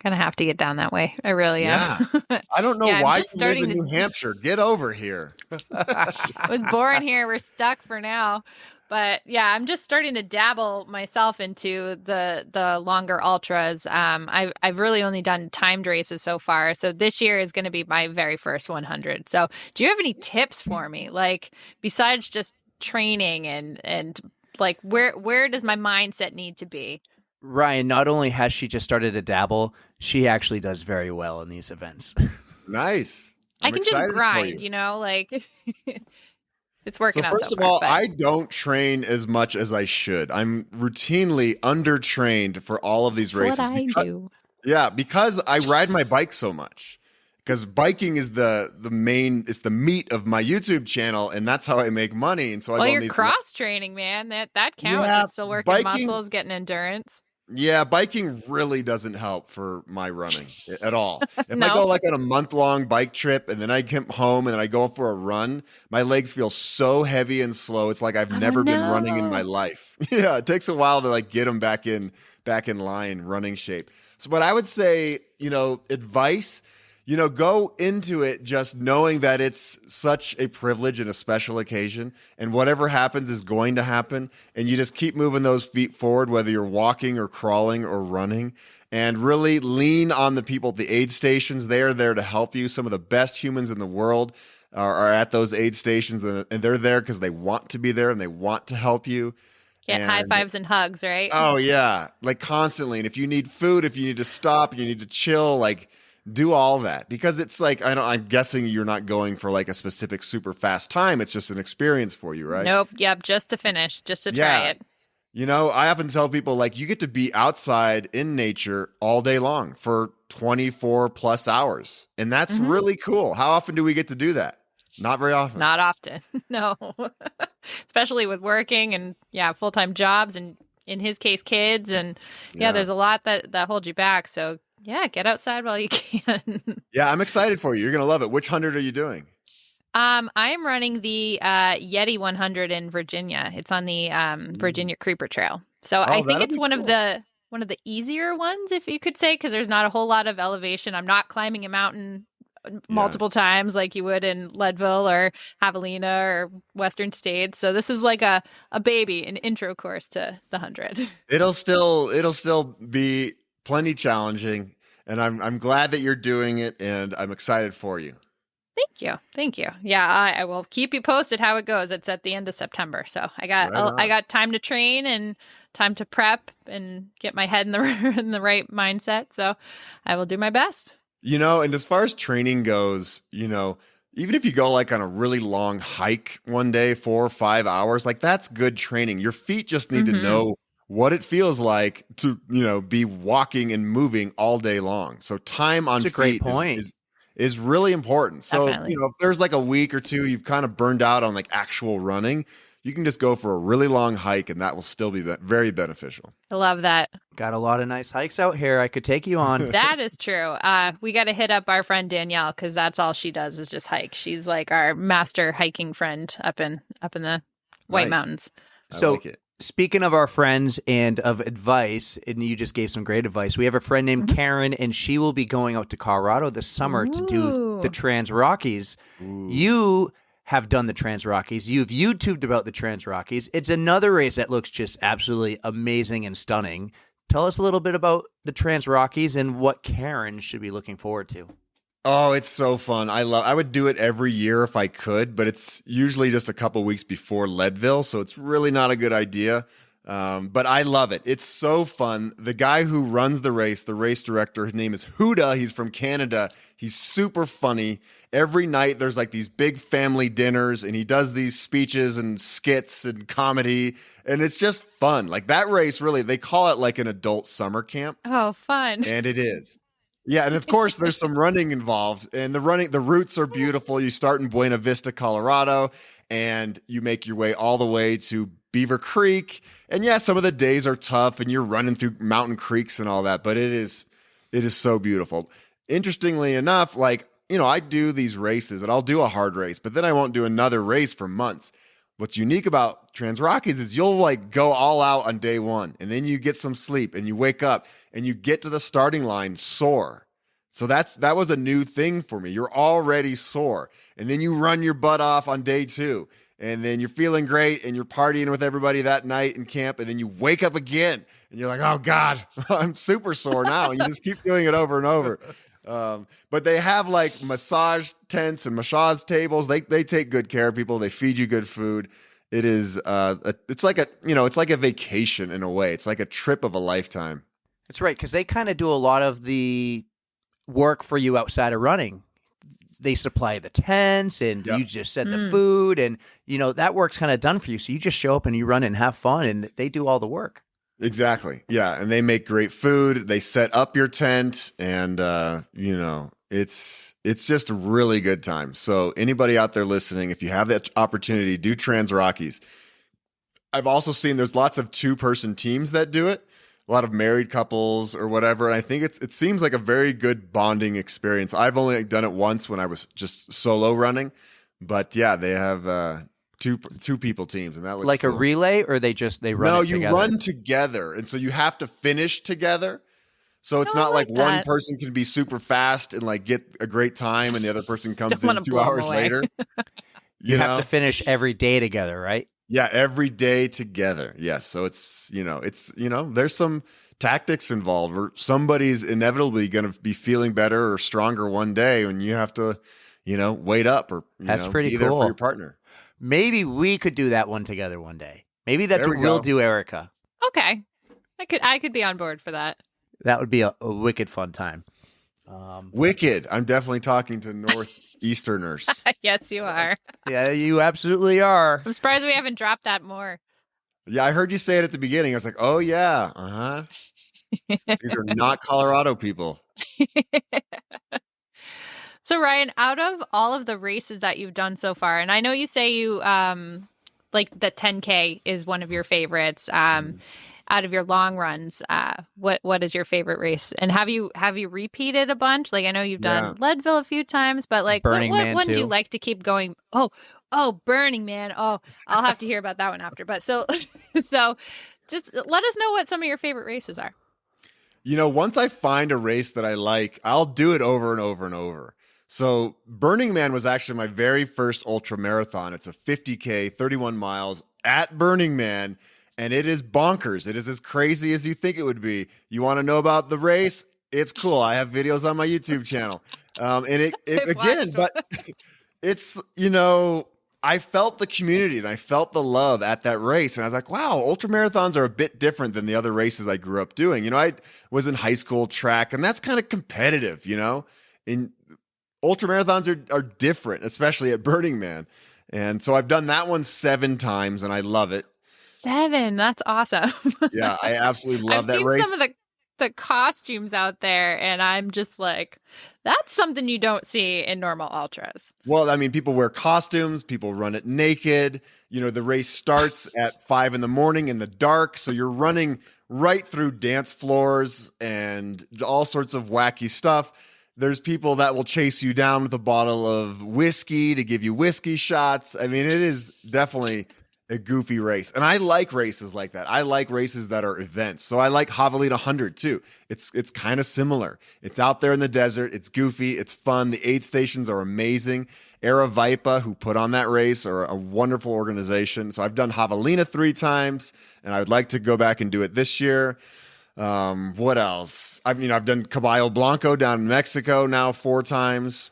Gonna have to get down that way. I really am. Yeah. I don't know why you live in New Hampshire. Get over here. It was born here. We're stuck for now. But yeah, I'm just starting to dabble myself into the longer ultras. I've really only done timed races so far. So this year is going to be my very first 100. So do you have any tips for me? Like besides just training and like where does my mindset need to be? Ryan, not only has she just started to dabble, she actually does very well in these events. Nice. I can just grind, like it's working out so far. First of all, I don't train as much as I should. I'm routinely undertrained for all of these races. That's what I do. Yeah, because I ride my bike so much. Because biking is the main, it's the meat of my YouTube channel, and that's how I make money. And so I go on you're these cross training, man. That counts. Yeah, it's still working muscles, getting endurance. Yeah, biking really doesn't help for my running at all. If I go like on a month-long bike trip and then I come home and then I go for a run, my legs feel so heavy and slow. It's like I've never been running in my life. Yeah, it takes a while to like get them back in line, running shape. So what I would say, advice, go into it just knowing that it's such a privilege and a special occasion, and whatever happens is going to happen. And you just keep moving those feet forward, whether you're walking or crawling or running, and really lean on the people at the aid stations. They are there to help you. Some of the best humans in the world are at those aid stations, and they're there because they want to be there and they want to help you. Get high And fives and hugs, right? oh yeah, like constantly. And if you need food, if you need to stop, you need to chill, like do all that, because it's like I'm guessing you're not going for like a specific super fast time. It's just an experience for you, right? Nope. Yep. Just to finish, just to try it. I often tell people like you get to be outside in nature all day long for 24 plus hours, and that's really cool. How often do we get to do that? Not very often. Not often. No. Especially with working and full-time jobs, and in his case, kids, and there's a lot that holds you back. So get outside while you can. Yeah, I'm excited for you. You're gonna love it. Which 100 are you doing? I'm running the Yeti 100 in Virginia. It's on the Virginia Creeper Trail. So I think it's one of the easier ones, if you could say, because there's not a whole lot of elevation. I'm not climbing a mountain multiple times like you would in Leadville or Javelina or Western States. So this is like a baby, an intro course to the 100. It'll still be plenty challenging. And I'm glad that you're doing it, and I'm excited for you. Thank you. Yeah, I will keep you posted how it goes. It's at the end of September, so I got time to train and time to prep and get my head in the right mindset. So I will do my best. And as far as training goes, even if you go like on a really long hike one day, 4 or 5 hours, like that's good training. Your feet just need to know what it feels like to, be walking and moving all day long. So time on feet is really important. So, Definitely. If there's like a week or two, you've kind of burned out on like actual running, you can just go for a really long hike, and that will still be very beneficial. I love that. Got a lot of nice hikes out here I could take you on. That is true. We got to hit up our friend Danielle, because that's all she does is just hike. She's like our master hiking friend up in the White Mountains. So, I like it. Speaking of our friends and of advice, and you just gave some great advice, we have a friend named Karen, and she will be going out to Colorado this summer to do the Trans Rockies. Ooh. You have done the Trans Rockies. You've YouTubed about the Trans Rockies. It's another race that looks just absolutely amazing and stunning. Tell us a little bit about the Trans Rockies and what Karen should be looking forward to. Oh, it's so fun. I would do it every year if I could, but it's usually just a couple weeks before Leadville, so it's really not a good idea. But I love it. It's so fun. The guy who runs the race director, his name is Huda. He's from Canada. He's super funny. Every night there's like these big family dinners, and he does these speeches and skits and comedy, and it's just fun. Like that race, really, they call it like an adult summer camp. Oh, fun. And it is. Yeah, and of course there's some running involved, and the routes are beautiful. You start in Buena Vista, Colorado, and you make your way all the way to Beaver Creek. And yeah, some of the days are tough, and you're running through mountain creeks and all that, but it is so beautiful. Interestingly enough, I do these races, and I'll do a hard race, but then I won't do another race for months. What's unique about Trans Rockies is you'll go all out on day one, and then you get some sleep, and you wake up, and you get to the starting line sore. So that was a new thing for me. You're already sore, and then you run your butt off on day two, and then you're feeling great, and you're partying with everybody that night in camp, and then you wake up again, and you're like, oh God, I'm super sore now, and you just keep doing it over and over. But they have massage tents and massage tables. They take good care of people. They feed you good food. It is it's like a vacation in a way. It's like a trip of a lifetime. That's right, because they kind of do a lot of the work for you outside of running. They supply the tents, and you just said the food, and that work's kind of done for you. So you just show up and you run and have fun, and they do all the work. Exactly. Yeah, and they make great food. They set up your tent, and it's just a really good time. So anybody out there listening, if you have that opportunity, do Trans Rockies. I've also seen there's lots of 2-person teams that do it. A lot of married couples or whatever. And I think it seems like a very good bonding experience. I've only done it once when I was just solo running, but yeah, they have two people teams, and that looks like cool. A relay, or they run no, it together? You run together, and so you have to finish together. So it's No, I not like like one that. person can be super fast and like get a great time and the other person comes Don't in wanna 2 blow 'em hours away. later. You have know? to finish every day together, right? Yeah, every day together. Yes. So there's some tactics involved where somebody's inevitably going to be feeling better or stronger one day when you have to, wait up or, That's pretty be there for your cool. partner. Maybe we could do that one together one day. Maybe that's There what we we'll go. do, Erica. Okay. I could be on board for that. That would be a wicked fun time. Wicked. I'm definitely talking to Northeasterners. Yes, you are. Yeah, you absolutely are. I'm surprised we haven't dropped that more. Yeah, I heard you say it at the beginning. I was like, oh, yeah. Uh-huh. These are not Colorado people. So Ryan, out of all of the races that you've done so far, and I know you say you like the 10K is one of your favorites. Out of your long runs, what is your favorite race? And have you repeated a bunch? Like I know you've done Leadville a few times, but like Burning what Man one do you too. like to keep going? Oh, Burning Man. Oh, I'll have to hear about that one after. But so just let us know what some of your favorite races are. Once I find a race that I like, I'll do it over and over and over. So Burning Man was actually my very first ultra marathon. It's a 50K, 31 miles at Burning Man, and it is bonkers. It is as crazy as you think it would be. You want to know about the race? It's cool. I have videos on my YouTube channel. And it again, but it's, I felt the community and I felt the love at that race. And I was like, wow, ultra marathons are a bit different than the other races I grew up doing. I was in high school track, and that's kind of competitive, and ultra marathons are different, especially at Burning Man. And so I've done that one 7 times and I love it. 7, that's awesome. Yeah, I absolutely love that I've race. seen some of the costumes out there, and I'm just like, that's something you don't see in normal ultras. Well, I mean, people wear costumes, people run it naked. The race starts at 5 a.m. in the dark. So you're running right through dance floors and all sorts of wacky stuff. There's people that will chase you down with a bottle of whiskey to give you whiskey shots. I mean, it is definitely a goofy race. And I like races like that. I like races that are events. So I like Javelina 100 too. It's kind of similar. It's out there in the desert. It's goofy. It's fun. The aid stations are amazing. Aravaipa, who put on that race, are a wonderful organization. So I've done Javelina 3 times, and I would like to go back and do it this year. What else? I've done Caballo Blanco down in Mexico now 4 times.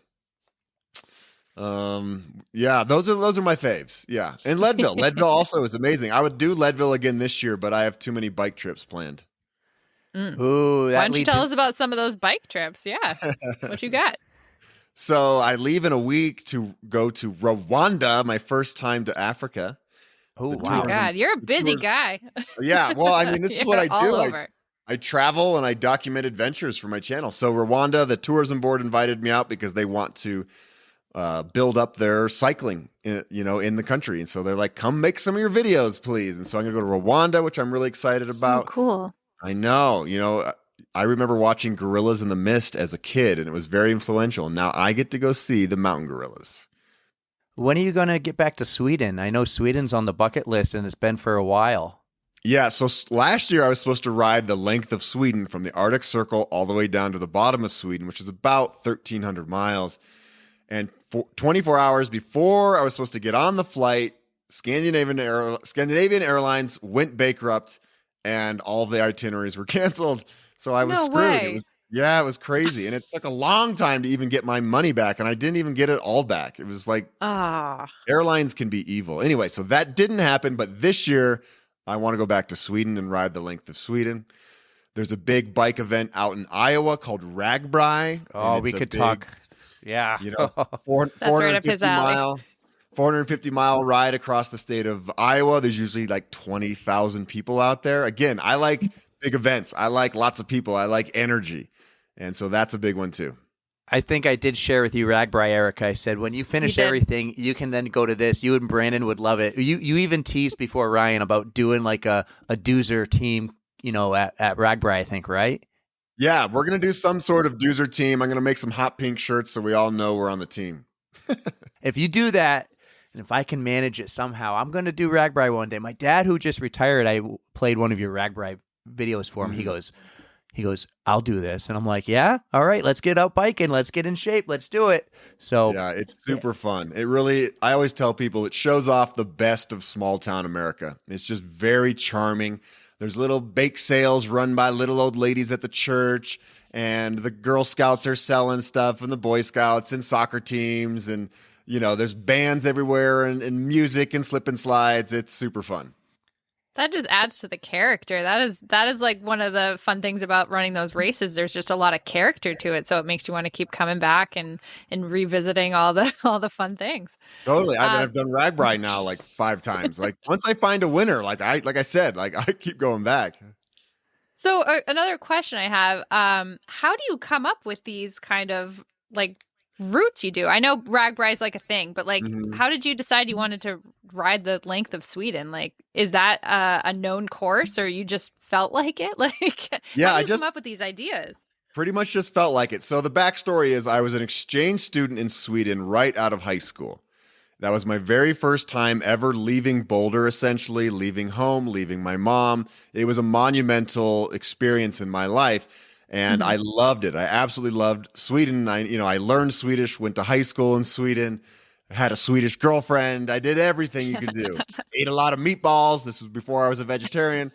Yeah, those are my faves. Yeah. And Leadville also is amazing. I would do Leadville again this year, but I have too many bike trips planned. Ooh, why don't you tell us about some of those bike trips? Yeah. What you got? So I leave in a week to go to Rwanda, my first time to Africa. Oh, The wow. Oh, God, you're a busy guy. Yeah, well, I mean, this is what I You're do. all over. I travel and I document adventures for my channel. So Rwanda, the tourism board invited me out because they want to build up their cycling, in the country. And so they're like, come make some of your videos, please. And so I'm going to go to Rwanda, which I'm really excited about. So cool. I know, I remember watching Gorillas in the Mist as a kid, and it was very influential. Now I get to go see the mountain gorillas. When are you going to get back to Sweden? I know Sweden's on the bucket list, and it's been for a while. Yeah, so last year I was supposed to ride the length of Sweden from the Arctic Circle all the way down to the bottom of Sweden, which is about 1,300 miles. And 24 hours before I was supposed to get on the flight, Scandinavian Airlines went bankrupt, and all the itineraries were canceled. So I was No screwed. way. It was crazy. And it took a long time to even get my money back. And I didn't even get it all back. It was like, airlines can be evil. Anyway, so that didn't happen. But this year, I want to go back to Sweden and ride the length of Sweden. There's a big bike event out in Iowa called Ragbri. Oh, we could talk. Yeah. 450 mile ride across the state of Iowa. There's usually like 20,000 people out there. Again, I like big events. I like lots of people. I like energy. And so that's a big one too. I think I did share with you Ragbri, Erica. I said, when you finish everything, you can then go to this. You and Brandon would love it. You even teased before Ryan about doing like a Duzer team, at Ragbri, I think, right? Yeah, we're going to do some sort of Duzer team. I'm going to make some hot pink shirts so we all know we're on the team. If you do that, and if I can manage it somehow, I'm going to do Ragbri one day. My dad, who just retired, I played one of your Ragbri videos for him. He goes, He goes, I'll do this. And I'm like, yeah, all right, let's get out biking. Let's get in shape. Let's do it. So Yeah, it's super fun. It really, I always tell people it shows off the best of small town America. It's just very charming. There's little bake sales run by little old ladies at the church, and the Girl Scouts are selling stuff, and the Boy Scouts and soccer teams, and there's bands everywhere and music and slip and slides. It's super fun. That just adds to the character. That is like one of the fun things about running those races. There's just a lot of character to it, so it makes you want to keep coming back and revisiting all the fun things. Totally. I've done RAGBRAI now like 5 times. Like once I find a winner, like I said, like I keep going back. So another question I have, how do you come up with these kind of like routes you do? I know RAGBRAI is like a thing, but like, how did you decide you wanted to ride the length of Sweden? Like, is that a known course, or you just felt like it? Like, Yeah, how do you come up with these ideas? Pretty much just felt like it. So the backstory is I was an exchange student in Sweden right out of high school. That was my very first time ever leaving Boulder, essentially, leaving home, leaving my mom. It was a monumental experience in my life. And I loved it. I absolutely loved Sweden. I learned Swedish, went to high school in Sweden, had a Swedish girlfriend. I did everything you could do. Ate a lot of meatballs. This was before I was a vegetarian.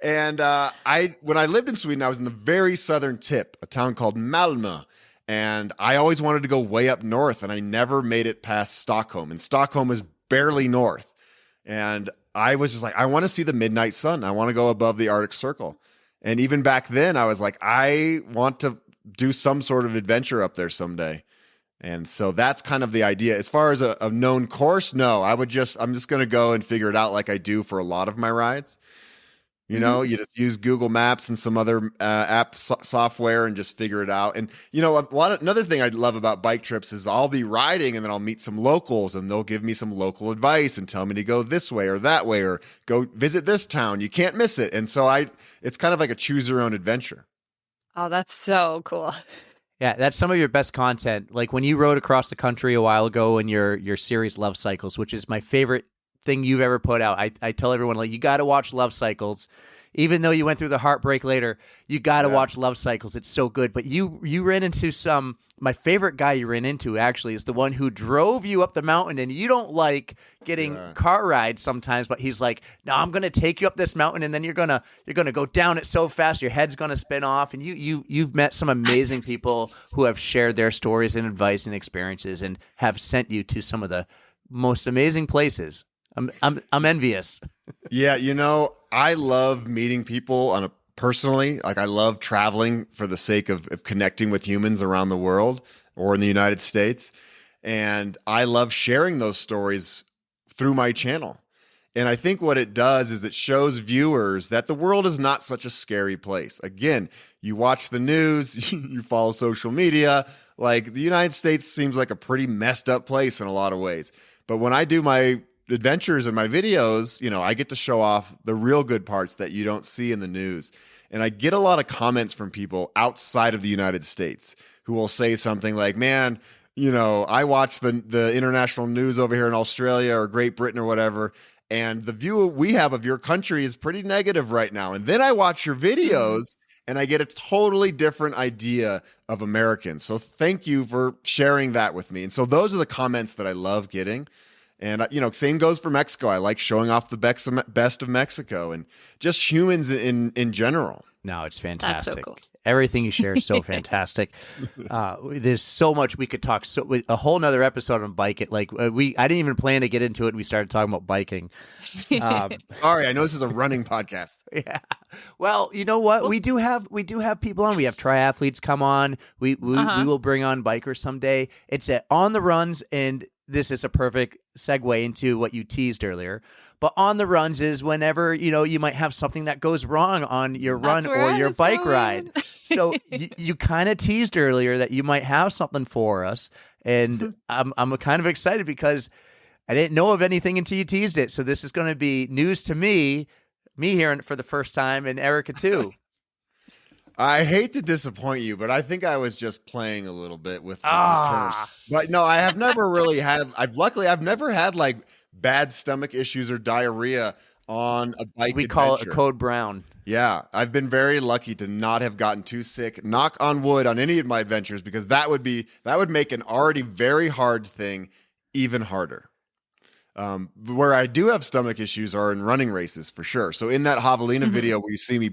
And when I lived in Sweden, I was in the very southern tip, a town called Malmö. And I always wanted to go way up north, and I never made it past Stockholm. And Stockholm is barely north. And I was just like, I want to see the midnight sun. I want to go above the Arctic Circle. And even back then, I was like, I want to do some sort of adventure up there someday. And so that's kind of the idea. As far as a known course, no, I'm just going to go and figure it out like I do for a lot of my rides. You just use Google Maps and some other software and just figure it out. And, another thing I love about bike trips is I'll be riding and then I'll meet some locals and they'll give me some local advice and tell me to go this way or that way or go visit this town. You can't miss it. And so it's kind of like a choose your own adventure. Oh, that's so cool. Yeah, that's some of your best content. Like when you rode across the country a while ago in your series Love Cycles, which is my favorite thing you've ever put out. I tell everyone, like, you got to watch Love Cycles. Even though you went through the heartbreak later, you got to watch Love Cycles. It's so good. But you ran into my favorite guy you ran into actually is the one who drove you up the mountain, and you don't like getting car rides sometimes, but he's like, no, I'm going to take you up this mountain, and then you're going to go down it so fast your head's going to spin off. And you've met some amazing people who have shared their stories and advice and experiences and have sent you to some of the most amazing places. I'm envious. Yeah, I love meeting people personally. Like I love traveling for the sake of connecting with humans around the world or in the United States. And I love sharing those stories through my channel. And I think what it does is it shows viewers that the world is not such a scary place. Again, you watch the news, you follow social media, like the United States seems like a pretty messed up place in a lot of ways. But when I do my adventures and my videos, I get to show off the real good parts that you don't see in the news. And I get a lot of comments from people outside of the United States who will say something like, man, I watch the international news over here in Australia or Great Britain or whatever, and the view we have of your country is pretty negative right now. And then I watch your videos and I get a totally different idea of Americans. So thank you for sharing that with me. And so those are the comments that I love getting. And, same goes for Mexico. I like showing off the best of Mexico and just humans in general. No, it's fantastic. That's so cool. Everything you share is so fantastic. There's so much we could talk. A whole nother episode on bike it. Like I didn't even plan to get into it. And we started talking about biking. Sorry, I know this is a running podcast. Yeah. Well, you know what? We do have people on. We have triathletes come on. We will bring on bikers someday. It's On the Runs, and this is a perfect segue into what you teased earlier. But On the Runs is whenever, you might have something that goes wrong on your run or your bike ride. So you kind of teased earlier that you might have something for us. And I'm kind of excited because I didn't know of anything until you teased it. So this is going to be news to me hearing it for the first time, and Erica too. I hate to disappoint you, but I think I was just playing a little bit with the terms. But no, I have never really had. I've never had like bad stomach issues or diarrhea on a bike We call it a adventure. code brown. Yeah, I've been very lucky to not have gotten too sick. Knock on wood on any of my adventures, because that would make an already very hard thing even harder. Where I do have stomach issues are in running races for sure. So in that javelina video where you see me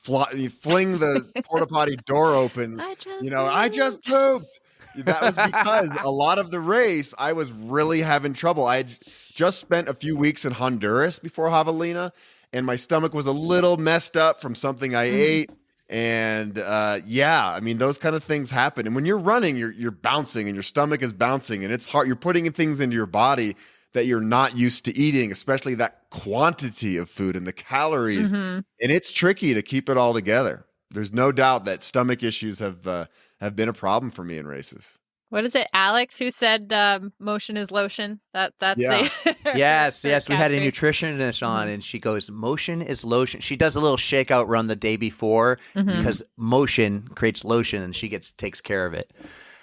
fling the porta potty door open, I just pooped. That was because a lot of the race I was really having trouble. I had just spent a few weeks in Honduras before javelina, and my stomach was a little messed up from something I ate. And I mean, those kind of things happen. And when you're running, you're bouncing, and your stomach is bouncing, and it's hard. You're putting things into your body that you're not used to eating, especially that quantity of food and the calories. And it's tricky to keep it all together. There's no doubt that stomach issues have been a problem for me in races. What is it, Alex, who said motion is lotion? That's Yeah. Yes, we had a catchphrase. nutritionist on, and she goes, motion is lotion. She does a little shakeout run the day before because motion creates lotion, and she takes care of it.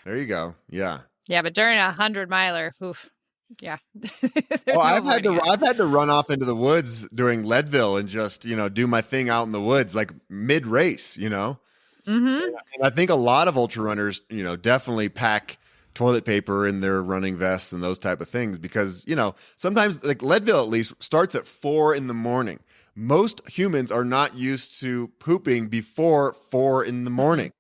There you go. Yeah. Yeah, but during 100-miler, oof. Yeah. I've had to run off into the woods during Leadville and just, do my thing out in the woods, like mid race, And I think a lot of ultra runners, definitely pack toilet paper in their running vests and those type of things, because, sometimes like Leadville at least starts at 4 a.m. Most humans are not used to pooping before 4 a.m.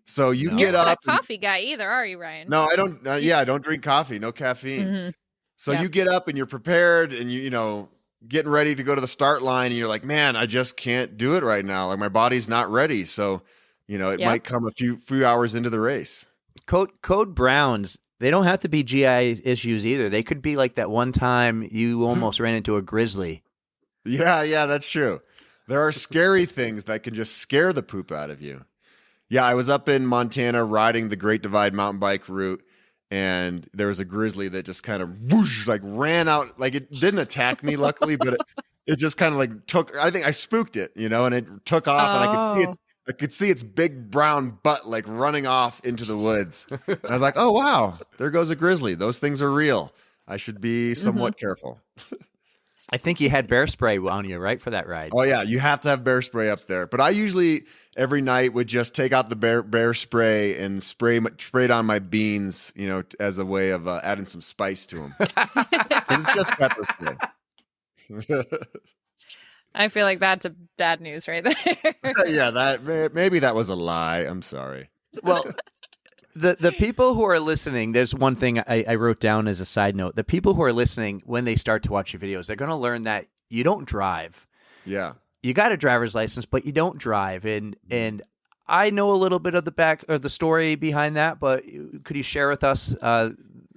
So you get You're not up. a coffee guy either, are you, Ryan? No, I don't. I don't drink coffee, no caffeine. So you get up and you're prepared, and you getting ready to go to the start line, and you're like, man, I just can't do it right now. Like my body's not ready. So, it might come a few hours into the race. Code browns, they don't have to be GI issues either. They could be like that one time you almost ran into a grizzly. Yeah, that's true. There are scary things that can just scare the poop out of you. Yeah, I was up in Montana riding the Great Divide mountain bike route, and there was a grizzly that just kind of whoosh, like ran out. Like it didn't attack me, luckily, but it just kind of like took. I think I spooked it, and it took off, and I could see its big brown butt like running off into the woods. And I was like, oh wow, there goes a grizzly. Those things are real. I should be somewhat careful. I think you had bear spray on you, right, for that ride? Oh yeah, you have to have bear spray up there. But I usually every night would just take out the bear spray and spray it on my beans, as a way of adding some spice to them. It's just pepper spray. I feel like that's a bad news right there. Yeah, maybe that was a lie. I'm sorry. Well, the people who are listening, there's one thing I wrote down as a side note. The people who are listening, when they start to watch your videos, they're going to learn that you don't drive. Yeah. You got a driver's license, but you don't drive. And I know a little bit of the story behind that, but could you share with us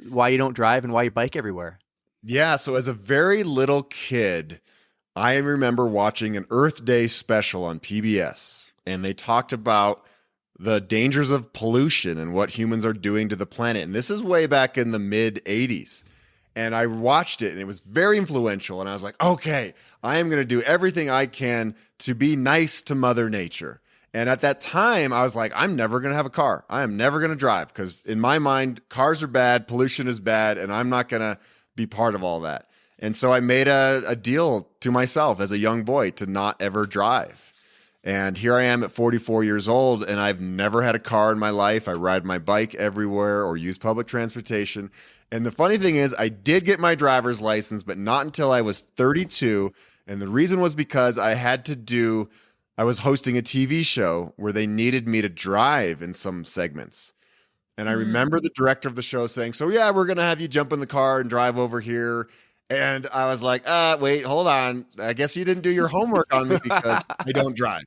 why you don't drive and why you bike everywhere? Yeah, so as a very little kid, I remember watching an Earth Day special on PBS, and they talked about the dangers of pollution and what humans are doing to the planet. And this is way back in the mid 80s. And I watched it, and it was very influential. And I was like, okay, I am going to do everything I can to be nice to Mother Nature. And at that time, I was like, I'm never going to have a car. I am never going to drive, because in my mind, cars are bad, pollution is bad, and I'm not going to be part of all that. And so I made a deal to myself as a young boy to not ever drive. And here I am at 44 years old, and I've never had a car in my life. I ride my bike everywhere or use public transportation. And the funny thing is, I did get my driver's license, but not until I was 32. And the reason was because I was hosting a TV show where they needed me to drive in some segments. And I remember the director of the show saying, so yeah, we're going to have you jump in the car and drive over here. And I was like, wait, hold on. I guess you didn't do your homework on me because I don't drive.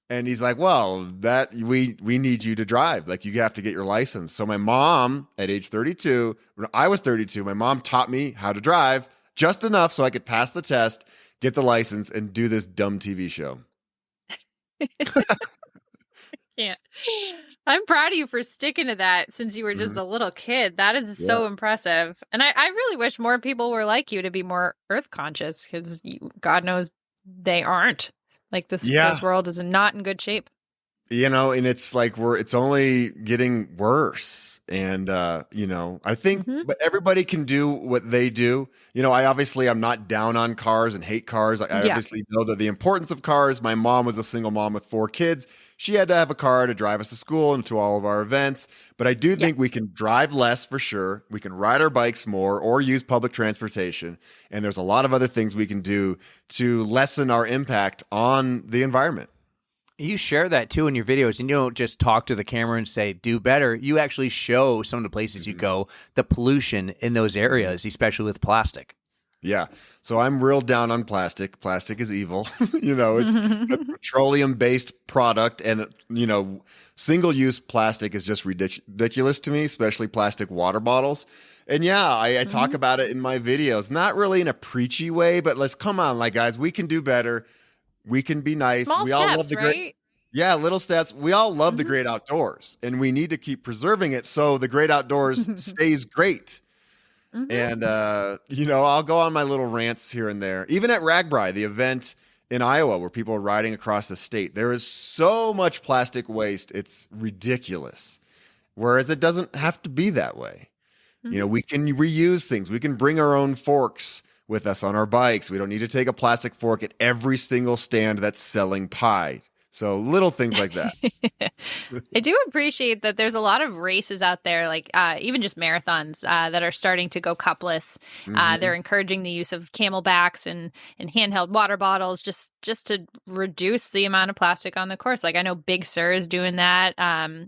And he's like, well, we need you to drive. Like, you have to get your license. So my mom, at age 32, when I was 32, my mom taught me how to drive just enough so I could pass the test, get the license, and do this dumb TV show. Can't. I'm proud of you for sticking to that since you were just a little kid. That is so impressive. And I really wish more people were like you to be more earth conscious, because God knows they aren't. Like this world is not in good shape. And it's like it's only getting worse. And, I think, but everybody can do what they do. I'm not down on cars and hate cars. I Yeah. obviously know that the importance of cars. My mom was a single mom with 4 kids. She had to have a car to drive us to school and to all of our events. But I do think we can drive less for sure. We can ride our bikes more or use public transportation. And there's a lot of other things we can do to lessen our impact on the environment. You share that too in your videos, and you don't just talk to the camera and say, do better. You actually show some of the places you go, the pollution in those areas, especially with plastic. Yeah. So I'm real down on plastic. Plastic is evil. It's a petroleum-based product, and, single-use plastic is just ridiculous to me, especially plastic water bottles. And yeah, I talk about it in my videos, not really in a preachy way, but come on, guys, we can do better. We can be nice. Small We steps, all love the right? Yeah, little steps. We all love the great outdoors, and we need to keep preserving it so the great outdoors stays great. And, I'll go on my little rants here and there. Even at Ragbri, the event in Iowa where people are riding across the state, there is so much plastic waste. It's ridiculous. Whereas it doesn't have to be that way. We can reuse things. We can bring our own forks with us on our bikes. We don't need to take a plastic fork at every single stand that's selling pie. So little things like that. I do appreciate that there's a lot of races out there, even just marathons that are starting to go cupless. They're encouraging the use of camelbacks and handheld water bottles just to reduce the amount of plastic on the course. I know Big Sur is doing that.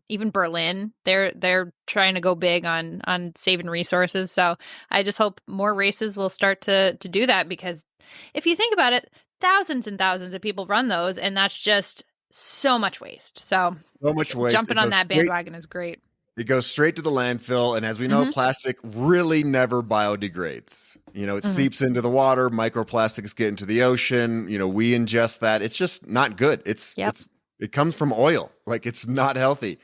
Even Berlin, they're trying to go big on saving resources. So I just hope more races will start to do that, because if you think about it, thousands and thousands of people run those, and that's just so much waste. So much waste. Jumping on that bandwagon is great. It goes straight to the landfill. And as we know, plastic really never biodegrades. It seeps into the water. Microplastics get into the ocean. We ingest that. It's just not good. It comes from oil. It's not healthy.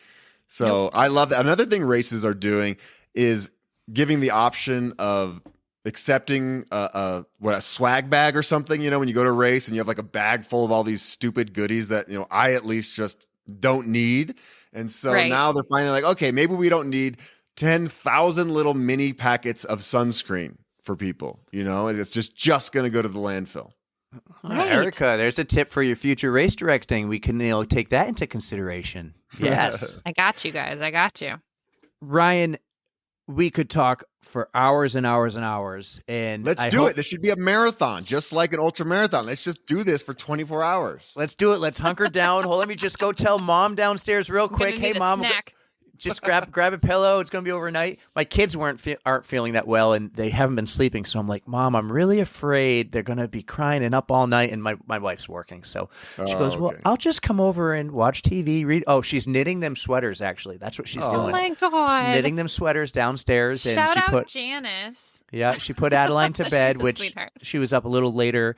So I love that. Another thing races are doing is giving the option of accepting a swag bag or something, when you go to a race and you have a bag full of all these stupid goodies that, I at least just don't need. And so now they're finally okay, maybe we don't need 10,000 little mini packets of sunscreen for people, and it's just going to go to the landfill. Right. Erica, there's a tip for your future race directing. We can take that into consideration. Yes. I got you guys. I got you. Ryan, we could talk for hours and hours and hours. And let's do it. This should be a marathon, just like an ultra marathon. Let's just do this for 24 hours. Let's do it. Let's hunker down. Let me just go tell Mom downstairs real quick. Hey, Mom. Snack. Just grab a pillow. It's going to be overnight. My kids aren't feeling that well, and they haven't been sleeping. So I'm like, Mom, I'm really afraid they're going to be crying and up all night. And my wife's working. So she goes, well, I'll just come over and watch TV, read. Oh, she's knitting them sweaters, actually. That's what she's doing. Oh, my God. She's knitting them sweaters downstairs. And Shout out Janice. Yeah, she put Adeline to bed, which she was up a little later.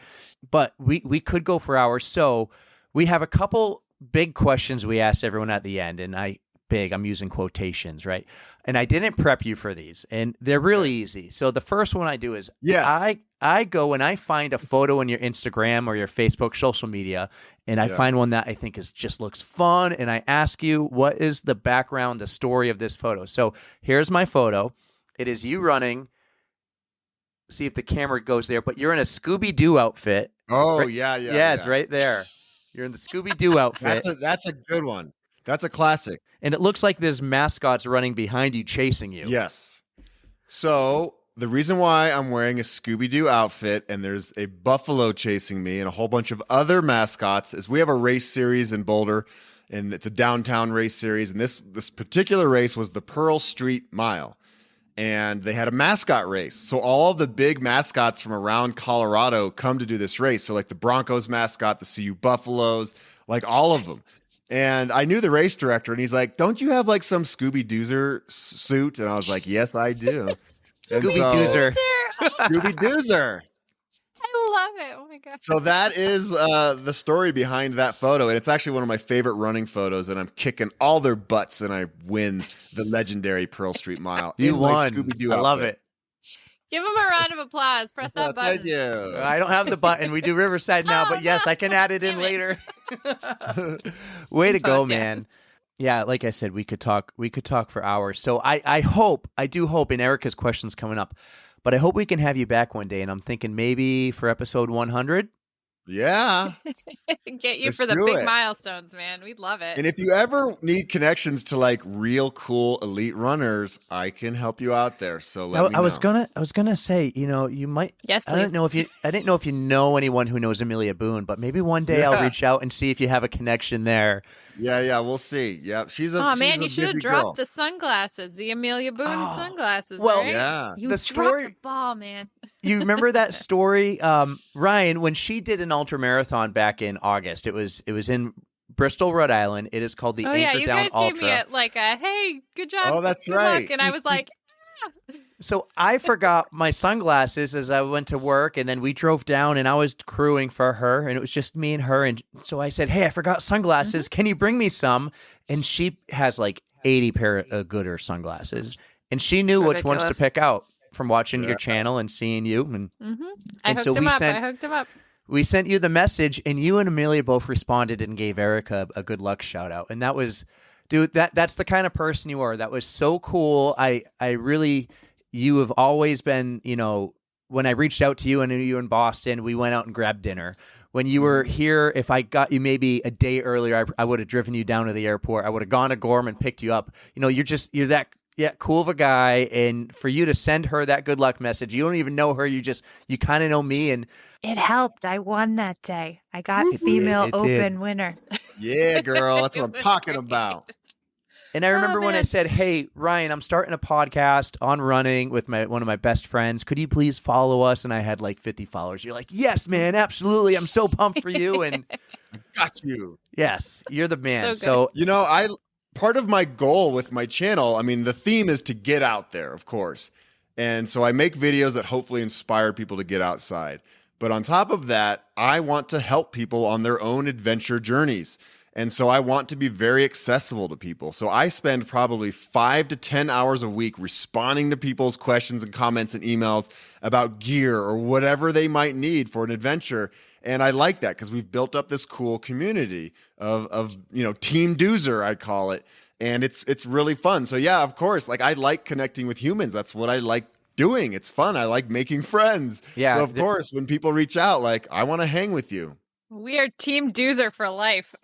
But we could go for hours. So we have a couple big questions we asked everyone at the end. And I'm using quotations, right? And I didn't prep you for these, and they're really easy. So the first one I do is I go and I find a photo on your Instagram or your Facebook social media, and I find one that I think just looks fun, and I ask you, what is the background, the story of this photo? So here's my photo. It is you running. See if the camera goes there, but you're in a Scooby-Doo outfit. Oh, right? yeah. It's right there. You're in the Scooby-Doo outfit. That's a good one. That's a classic. And it looks like there's mascots running behind you, chasing you. Yes. So the reason why I'm wearing a Scooby-Doo outfit and there's a buffalo chasing me and a whole bunch of other mascots is we have a race series in Boulder, and it's a downtown race series. And this particular race was the Pearl Street Mile. And they had a mascot race. So all of the big mascots from around Colorado come to do this race. So the Broncos mascot, the CU Buffaloes, all of them. And I knew the race director, and he's like, don't you have some Scooby-Doozer suit? And I was like, yes, I do. Scooby-Doozer. Scooby-Doozer. I love it. Oh, my God. So that is the story behind that photo. And it's actually one of my favorite running photos. And I'm kicking all their butts, and I win the legendary Pearl Street Mile. You won. Scooby-Doo I love outfit. it. Give him a round of applause. Press that button. Thank you. I don't have the button. We do Riverside now, but yes, I can add it in later. Way to go, Post, yeah. man. Yeah, like I said, we could talk for hours. So I do hope, and Erica's question's coming up, but I hope we can have you back one day. And I'm thinking maybe for episode 100. Yeah. Get you Let's for the do big it. milestones, man. We'd love it. And if you ever need connections to like real cool elite runners, I can help you out there. So let me know. I was gonna say, you might. Yes, I didn't please. know if you know anyone who knows Amelia Boone, but maybe one day I'll Yeah. reach out and see if you have a connection there. Yeah, we'll see. Yeah, she's a Oh she's man, a you should have busy dropped girl. the sunglasses, the Amelia Boone Oh, sunglasses. well, right? Yeah. You The dropped story- the ball, man. You remember that story, Ryan, when she did an ultra marathon back in August? It was in Bristol, Rhode Island. It is called the Oh Anchor yeah, you Down guys Ultra. gave me a hey, good job. Oh, that's good right. luck. And I was like, So I forgot my sunglasses as I went to work, and then we drove down, and I was crewing for her, and it was just me and her. And so I said, "Hey, I forgot sunglasses. Can you bring me some?" And she has like 80 pair of Gooder sunglasses, and she knew which ones to Ridiculous. pick out from watching Yeah. your channel and seeing you. And I And hooked so him we up. sent- I hooked him up. we sent you the message, and you and Amelia both responded and gave Erica a good luck shout out. And that was, dude, that's the kind of person you are. That was so cool. I really, you have always been, when I reached out to you and I knew you were in Boston, we went out and grabbed dinner. When you were here, if I got you maybe a day earlier, I would have driven you down to the airport. I would have gone to Gorham and picked you up. You're that cool of a guy. And for you to send her that good luck message, you don't even know her. You kind of know me. And It helped. I won that day. I got It did, female it did. open winner. Yeah, girl. That's what I'm It was talking great. about. And I remember when I man. said, "Hey, Ryan, I'm starting a podcast on running with one of my best friends. Could you please follow us?" And I had like 50 followers. You're like, "Yes, man, absolutely. I'm so pumped for you." And Got you. yes, you're the man. So good. So Part of my goal with my channel, I mean, the theme is to get out there, of course. And so I make videos that hopefully inspire people to get outside. But on top of that, I want to help people on their own adventure journeys. And so I want to be very accessible to people. So I spend probably 5 to 10 hours a week responding to people's questions and comments and emails about gear or whatever they might need for an adventure. And I like that because we've built up this cool community of Team Duzer, I call it. And it's really fun. So yeah, of course, like I like connecting with humans. That's what I like doing. It's fun. I like making friends. Yeah, So of course, when people reach out, like I want to hang with you. We are Team Duzer for life.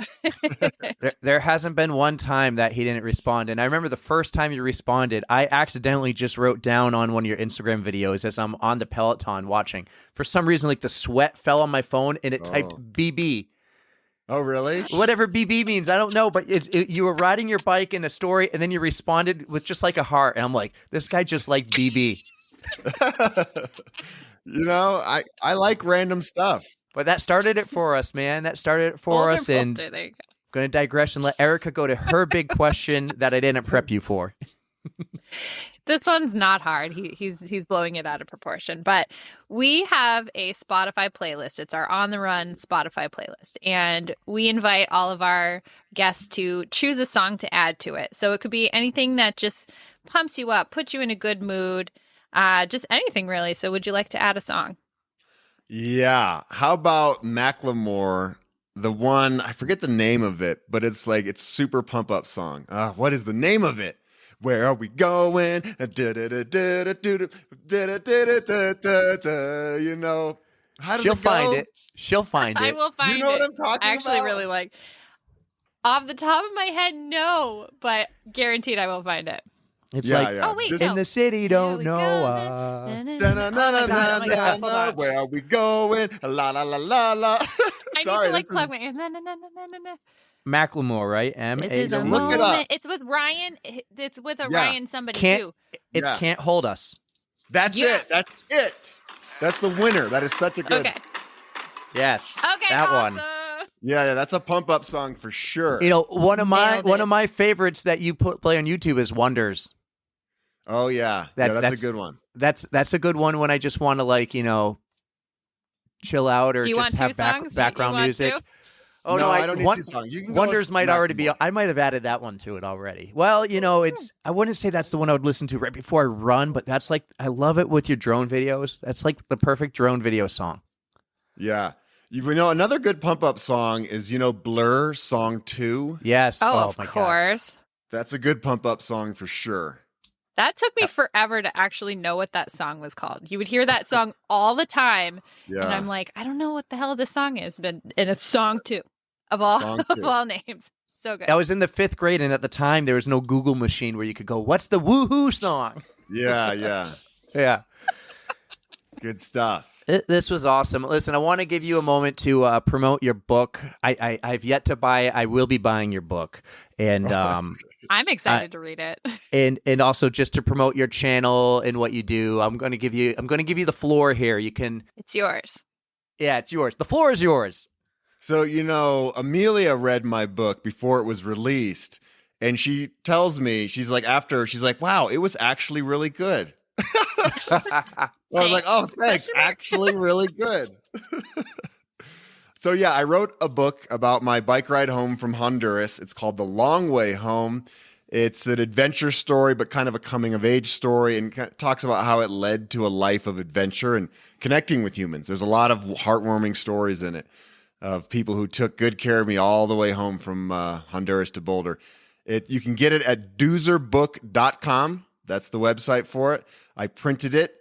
there hasn't been one time that he didn't respond. And I remember the first time you responded, I accidentally just wrote down on one of your Instagram videos as I'm on the Peloton watching. For some reason, like the sweat fell on my phone and it typed Oh. BB. Oh, really? Whatever BB means, I don't know, but you were riding your bike in a story, and then you responded with just like a heart, and I'm like, this guy just liked BB. I like random stuff. But that started it for us, man. That started it for Boulder, us, and Boulder, there you go. I'm going to digress and let Erica go to her big question that I didn't prep you for. This one's not hard. He's blowing it out of proportion. But we have a Spotify playlist. It's our On the Run Spotify playlist. And we invite all of our guests to choose a song to add to it. So it could be anything that just pumps you up, puts you in a good mood, just anything really. So would you like to add a song? Yeah. How about Macklemore? The one, I forget the name of it, but it's super pump up song. What is the name of it? Where are we going? How does She'll it find go? it. She'll find I it. will find You know it. what I'm talking I actually about? really like. Off the top of my head, no, but guaranteed I will find it. It's Yeah, like, yeah. Oh, wait, Just- no. in the city, Here don't we know. go. Oh my God, hold on. Where are we going? La la la la la. I Sorry, need to this plug is- my. Macklemore, right? This is a Look it up. moment. It's with Ryan. It's with a Yeah. Ryan somebody Can't- too. It's Yeah. Can't Hold Us. That's Yes. it. That's it. That's the winner. That is such a good. Okay. Yes. Okay. That awesome. one. Yeah, that's a pump up song for sure. One of Nailed it. my favorites that you play on YouTube is Wonders. Oh yeah, that's a good one. That's a good one when I just want to chill out or Do you just want have two songs? background you want music. two? Oh no, I don't need two songs. You can go Wonders with might already be. Macklemore. I might have added that one to it already. Well, it's. I wouldn't say that's the one I would listen to right before I run, but that's I love it with your drone videos. That's like the perfect drone video song. Yeah. You know, another good pump up song is, Blur Song 2. Yes. Oh, of my God. course. That's a good pump up song for sure. That took me forever to actually know what that song was called. You would hear that song all the time, Yeah. and I'm like, I don't know what the hell this song is, but and it's song 2 of all Song of 2. all names. So good. I was in the 5th grade, and at the time, there was no Google machine where you could go, "What's the woohoo song?" Yeah, yeah. Yeah. Good stuff. This was awesome. Listen, I want to give you a moment to promote your book. I've yet to buy it. I will be buying your book, and I'm excited to read it. and also just to promote your channel and what you do. I'm going to give you the floor here. You can. It's yours. Yeah, it's yours. The floor is yours. So, Amelia read my book before it was released, and she tells me, she's like, wow, it was actually really good. I was like, oh, thanks. Actually, really good. So, yeah, I wrote a book about my bike ride home from Honduras. It's called The Long Way Home. It's an adventure story, but kind of a coming of age story, and talks about how it led to a life of adventure and connecting with humans. There's a lot of heartwarming stories in it of people who took good care of me all the way home from Honduras to Boulder. You can get it at duzerbook.com. That's the website for it. I printed it,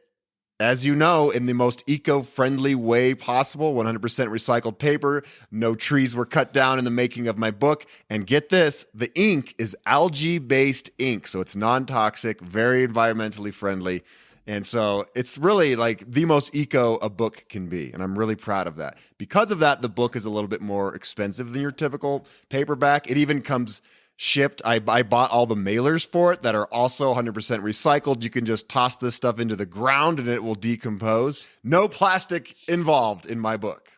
as you know, in the most eco-friendly way possible, 100% recycled paper. No trees were cut down in the making of my book. And get this, the ink is algae-based ink, so it's non-toxic, very environmentally friendly. And so it's really like the most eco a book can be, and I'm really proud of that. Because of that, the book is a little bit more expensive than your typical paperback. It even comes shipped. I bought all the mailers for it that are also 100% recycled. You can just toss this stuff into the ground and it will decompose. No plastic involved in my book.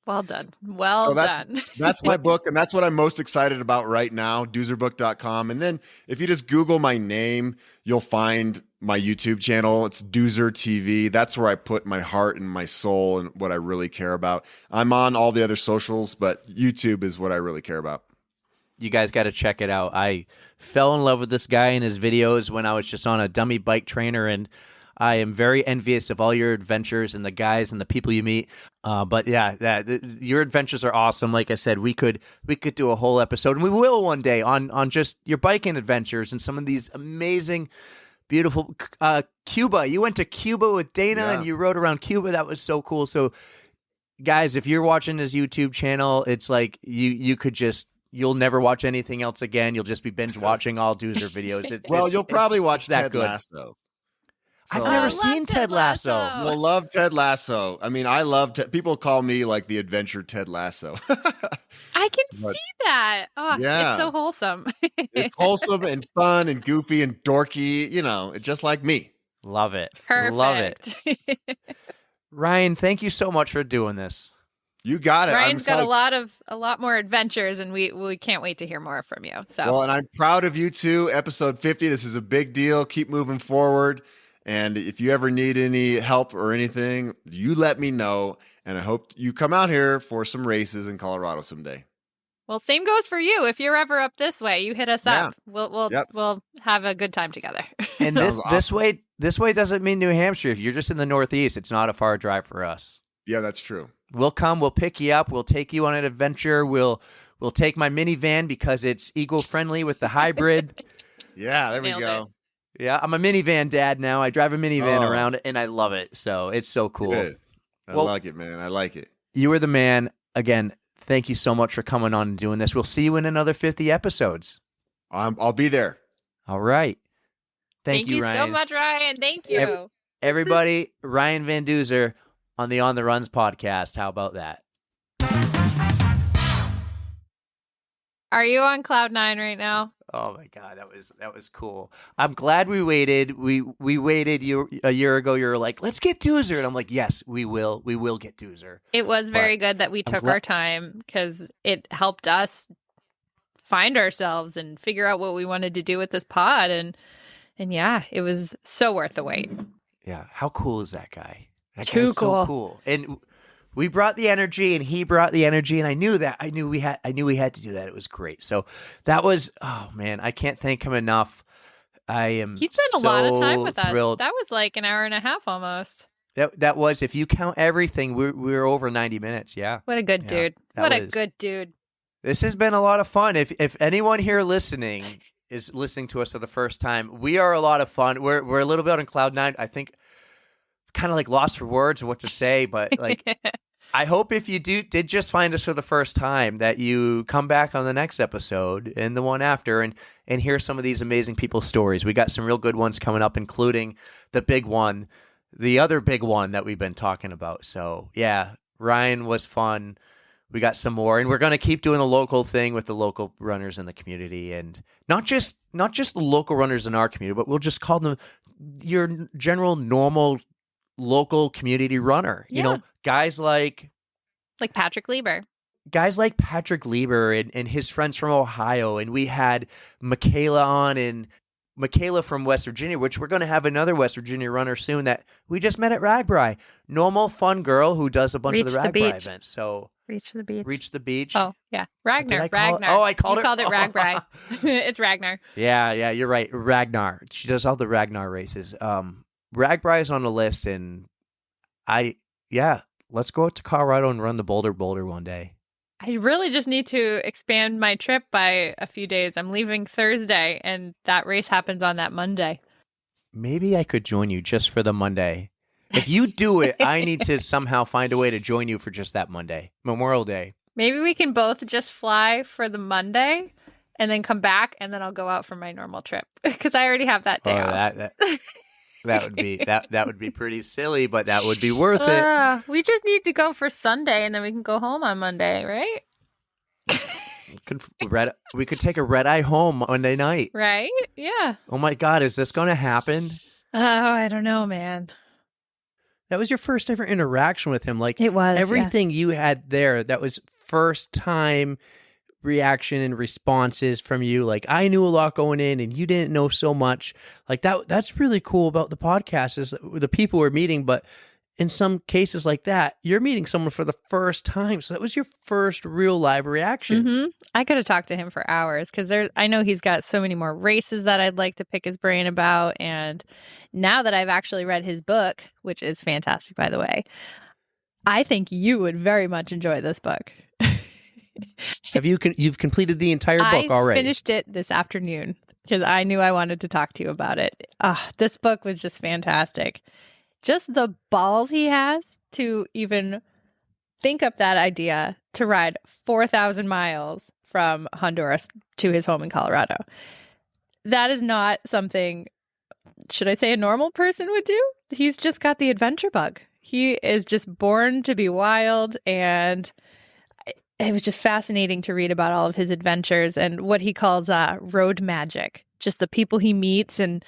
Well done. Well done. That's my book, and that's what I'm most excited about right now, duzerbook.com. And then if you just Google my name, you'll find my YouTube channel. It's Duzer TV. That's where I put my heart and my soul and what I really care about. I'm on all the other socials, but YouTube is what I really care about. You guys got to check it out. I fell in love with this guy and his videos when I was just on a dummy bike trainer, and I am very envious of all your adventures and the guys and the people you meet. But yeah, your adventures are awesome. Like I said, we could do a whole episode, and we will one day on just your biking adventures and some of these amazing, beautiful Cuba. You went to Cuba with Dana, and you rode around Cuba. That was so cool. So, guys, if you're watching his YouTube channel, it's like you could just. You'll never watch anything else again. You'll just be binge watching all Duzer videos. You'll probably watch Ted good. Lasso. I've never seen Ted Lasso. You'll love Ted Lasso. I mean, I love people call me like the adventure Ted Lasso. I can see that. Oh, yeah. It's so wholesome. It's wholesome and fun and goofy and dorky, just like me. Love it. Perfect. Love it. Ryan, thank you so much for doing this. You got it. Ryan's got a lot more adventures, and we can't wait to hear more from you. So well, and I'm proud of you too. Episode 50. This is a big deal. Keep moving forward. And if you ever need any help or anything, you let me know. And I hope you come out here for some races in Colorado someday. Well, same goes for you. If you're ever up this way, you hit us up. We'll have a good time together. And this way doesn't mean New Hampshire. If you're just in the Northeast, it's not a far drive for us. Yeah, that's true. We'll come, we'll pick you up, we'll take you on an adventure. We'll take my minivan because it's eco-friendly with the hybrid. Yeah, there we go. Yeah, I'm a minivan dad now. I drive a minivan around and I love it. So it's so cool. Good. I like it, man. I like it. You were the man. Again, thank you so much for coming on and doing this. We'll see you in another 50 episodes. I'll be there. All right. Thank you, Ryan. so much, Ryan. Thank you. Everybody, Ryan Van Duzer on the On the Runs podcast. How about that? Are you on cloud 9 right now? Oh my God, that was cool. I'm glad we waited. We waited a year ago. You were like, let's get Duzer, and I'm like, yes, we will. We will get Duzer. It was very good that we took our time because it helped us find ourselves and figure out what we wanted to do with this pod, and yeah, it was so worth the wait. Yeah, how cool is that guy? Too cool. So cool. And we brought the energy, and he brought the energy, and I knew we had to do that. It was great. So that was, oh man, I can't thank him enough. I am. He spent a lot of time with thrilled. us. That was like an hour and a half almost. That was, if you count everything, we're over 90 minutes. Yeah. What a good Yeah, dude. that What a was- good dude. This has been a lot of fun. If anyone here listening is listening to us for the first time, we are a lot of fun. We're a little bit on cloud nine. I think kind of like lost for words of what to say, but like I hope if you did just find us for the first time that you come back on the next episode and the one after and hear some of these amazing people's stories. We got some real good ones coming up, including the big one, the other big one that we've been talking about. So yeah, Ryan was fun. We got some more, and we're going to keep doing the local thing with the local runners in the community, and not just the local runners in our community, but we'll just call them your general normal local community runner. You know, guys like Patrick Lieber. And his friends from Ohio, and we had Michaela on, and Michaela from West Virginia, which we're going to have another West Virginia runner soon that we just met at Ragbri. Normal, fun girl who does a bunch of the Ragbri events. So Reach the beach. Reach the beach. Oh, yeah. Ragnar. Did I call it? Ragnar. Oh, I called you it. called it Ragbri. It's Ragnar. Yeah, you're right. Ragnar. She does all the Ragnar races. Ragbri is on the list, and let's go out to Colorado and run the Boulder Boulder one day. I really just need to expand my trip by a few days. I'm leaving Thursday, and that race happens on that Monday. Maybe I could join you just for the Monday. If you do it, I need to somehow find a way to join you for just that Monday, Memorial Day. Maybe we can both just fly for the Monday and then come back, and then I'll go out for my normal trip because I already have that day off. That would be that would be pretty silly, but that would be worth it. We just need to go for Sunday, and then we can go home on Monday, right? We could take a red eye home Monday night. Right? Yeah. Oh my God, is this going to happen? Oh, I don't know, man. That was your first ever interaction with him. Like It was, yeah. everything you had there. That was first time reaction and responses from you. Like I knew a lot going in, and you didn't know so much. Like that's really cool about the podcast is the people we're meeting. But in some cases like that, you're meeting someone for the first time. So that was your first real live reaction. Mm-hmm. I could have talked to him for hours because I know he's got so many more races that I'd like to pick his brain about. And now that I've actually read his book, which is fantastic, by the way, I think you would very much enjoy this book. You've completed the entire book already? I finished it this afternoon because I knew I wanted to talk to you about it. This book was just fantastic. Just the balls he has to even think up that idea to ride 4,000 miles from Honduras to his home in Colorado. That is not something, should I say, a normal person would do. He's just got the adventure bug. He is just born to be wild, and it was just fascinating to read about all of his adventures and what he calls road magic, just the people he meets. And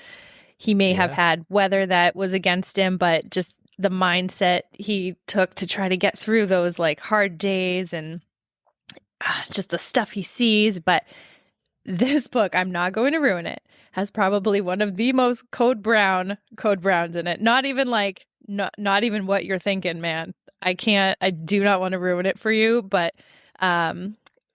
he may have had weather that was against him, but just the mindset he took to try to get through those like hard days and just the stuff he sees. But this book, I'm not going to ruin it, has probably one of the most code browns in it. Not even what you're thinking, man. I do not want to ruin it for you, but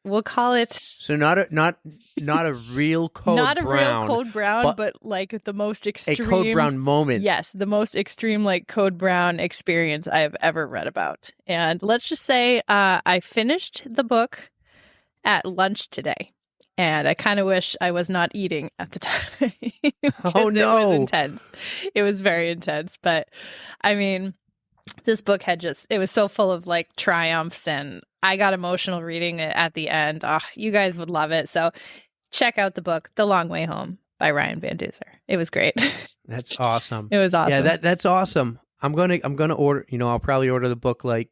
we'll call it. So not a real code not brown. A real code brown, but like the most extreme. A code brown moment. Yes, the most extreme like code brown experience I have ever read about. And let's just say I finished the book at lunch today. And I kind of wish I was not eating at the time. Oh, no. It was intense. It was very intense. But I mean, this book it was so full of like triumphs, and I got emotional reading it at the end. You guys would love it. So check out the book, The Long Way Home by Ryan Van Duzer. It was great. That's awesome. It was awesome. Yeah, that's awesome. I'm gonna order, I'll probably order the book like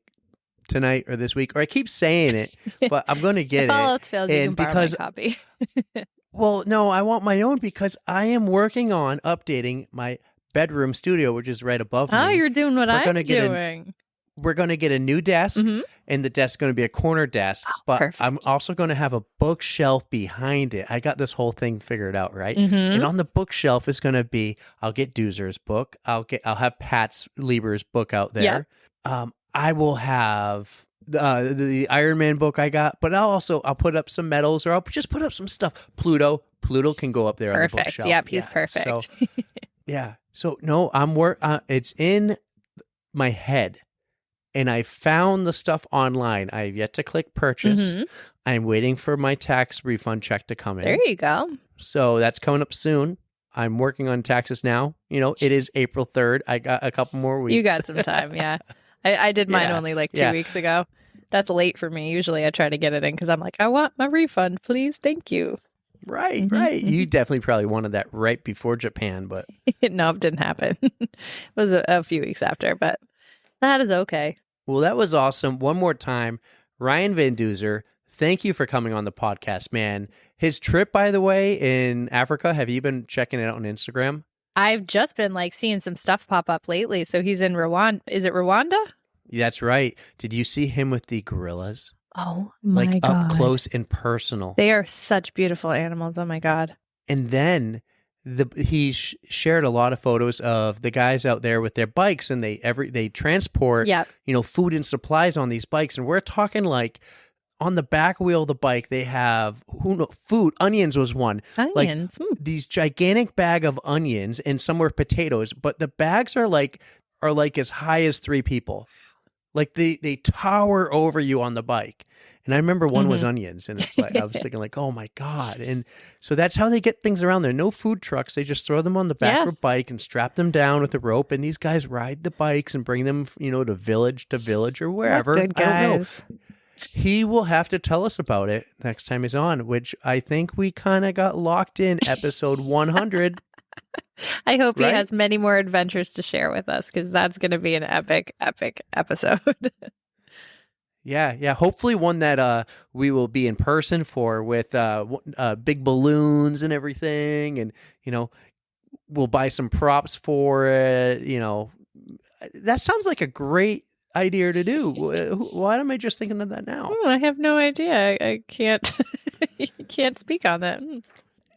tonight or this week, or I keep saying it, but I'm going to get if all it. else fails, you can borrow my copy. Well, no, I want my own because I am working on updating my bedroom studio, which is right above me. Oh, you're doing what I'm doing. We're going to get a new desk, and the desk's going to be a corner desk, but perfect. I'm also going to have a bookshelf behind it. I got this whole thing figured out, right? And on the bookshelf is going to be, I'll get Duzer's book. I'll have Pat's Lieber's book out there. Yeah. I will have the Iron Man book I got, but I'll put up some medals, or I'll just put up some stuff. Pluto can go up there on the bookshelf. Yep, he's perfect. So, yeah. So no, it's in my head. And I found the stuff online. I have yet to click purchase. Mhm. I'm waiting for my tax refund check to come in. There you go. So that's coming up soon. I'm working on taxes now. It is April 3rd. I got a couple more weeks. You got some time, yeah. I did mine Yeah, only like 2 yeah. weeks ago. That's late for me. Usually I try to get it in because I'm like, I want my refund, please. Thank you. Right, right. You definitely probably wanted that right before Japan, but No, it didn't happen. It was a few weeks after, but that is okay. well, that was awesome. One more time, Ryan Van Duzer, thank you for coming on the podcast, man. His trip, by the way, in Africa, have you been checking it out on Instagram? I've just been like seeing some stuff pop up lately. So he's in Rwanda. Is it Rwanda? That's right. Did you see him with the gorillas? Oh my Like God. up close and personal. They are such beautiful animals. Oh my God. And then he shared a lot of photos of the guys out there with their bikes, and they transport Yeah. food and supplies on these bikes, and we're talking like on the back wheel of the bike they have food. Onions was one. Onions. These gigantic bag of onions, and some were potatoes, but the bags are like as high as 3 people. Like they tower over you on the bike. And I remember one was onions, and it's like I was thinking like, oh my God. And so that's how they get things around there. No food trucks. They just throw them on the back of a bike and strap them down with a rope, and these guys ride the bikes and bring them, to village or wherever. What good I don't know. guys. He will have to tell us about it next time he's on, which I think we kind of got locked in episode 100. I hope he Right? has many more adventures to share with us because that's going to be an epic, epic episode. Yeah. Hopefully one that we will be in person for with big balloons and everything, and we'll buy some props for it. That sounds like a great idea to do. Why am I just thinking of that now? I have no idea. I can't can't speak on that.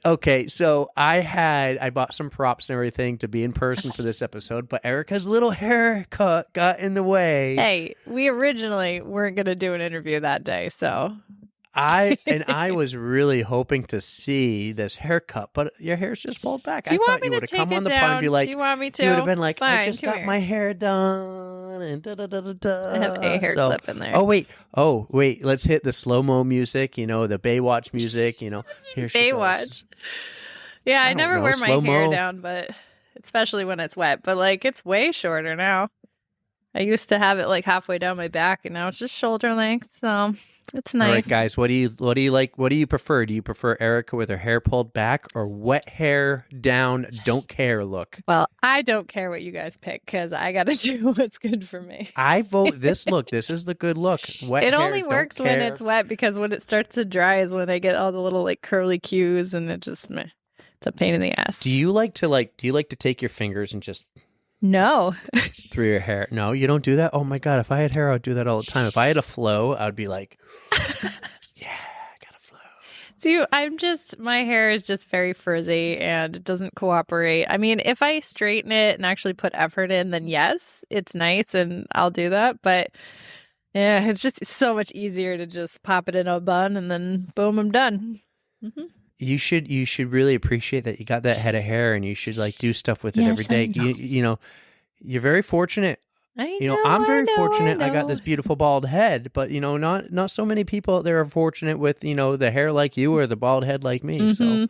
Okay, so I bought some props and everything to be in person for this episode, but Erica's little haircut got in the way. Hey, we originally weren't going to do an interview that day, so I was really hoping to see this haircut, but your hair's just pulled back. Do you I want thought me you to would have take come it on the down? pod and be like, Do you want me to? you would have been like, I Fine, just come got here. my hair done and da da da da da. I have a hair clip in there. Oh wait, let's hit the slow mo music. The Baywatch music. Here she Baywatch. goes. Yeah, I don't never know, wear my slow-mo. hair down, but especially when it's wet. But like, it's way shorter now. I used to have it like halfway down my back, and now it's just shoulder length. So it's nice. All right, guys, what do you like? What do you prefer? Do you prefer Erica with her hair pulled back or wet hair down, don't care look? Well, I don't care what you guys pick because I got to do what's good for me. I vote this look. This is the good look. Wet It hair, only don't works when care. it's wet because when it starts to dry is when I get all the little like curly cues, and it just meh. It's a pain in the ass. Do you like to take your fingers and just No. through your hair? No, you don't do that? Oh my God, if I had hair, I would do that all the time. If I had a flow, I would be like, yeah, I got a flow. See, my hair is just very frizzy and it doesn't cooperate. I mean, if I straighten it and actually put effort in, then yes, it's nice and I'll do that. But yeah, it's just so much easier to just pop it in a bun and then boom, I'm done. Mm-hmm. You should really appreciate that you got that head of hair, and you should like do stuff with it Yes, every day. I know. You're very fortunate. I know, I'm very fortunate. I got know. this beautiful bald head, but not so many people out there are fortunate with the hair like you or the bald head like me. So Mhm.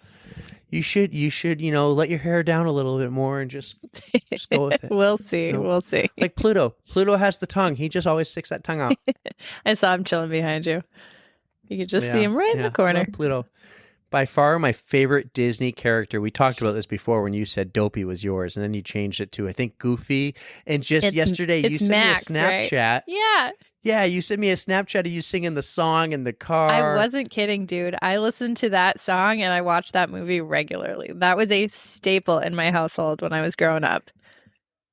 you should let your hair down a little bit more and just go with it. We'll see. No. We'll see. Like Pluto. Pluto has the tongue. He just always sticks that tongue out. I saw him chilling behind you. You could just see Yeah, him right in yeah. the corner. Love Pluto. By far my favorite Disney character. We talked about this before when you said Dopey was yours, and then you changed it to, I think, Goofy. And just yesterday, you it's sent Max, me a right? Snapchat. Yeah. Yeah, you sent me a Snapchat of you singing the song in the car. I wasn't kidding, dude. I listened to that song and I watched that movie regularly. That was a staple in my household when I was growing up.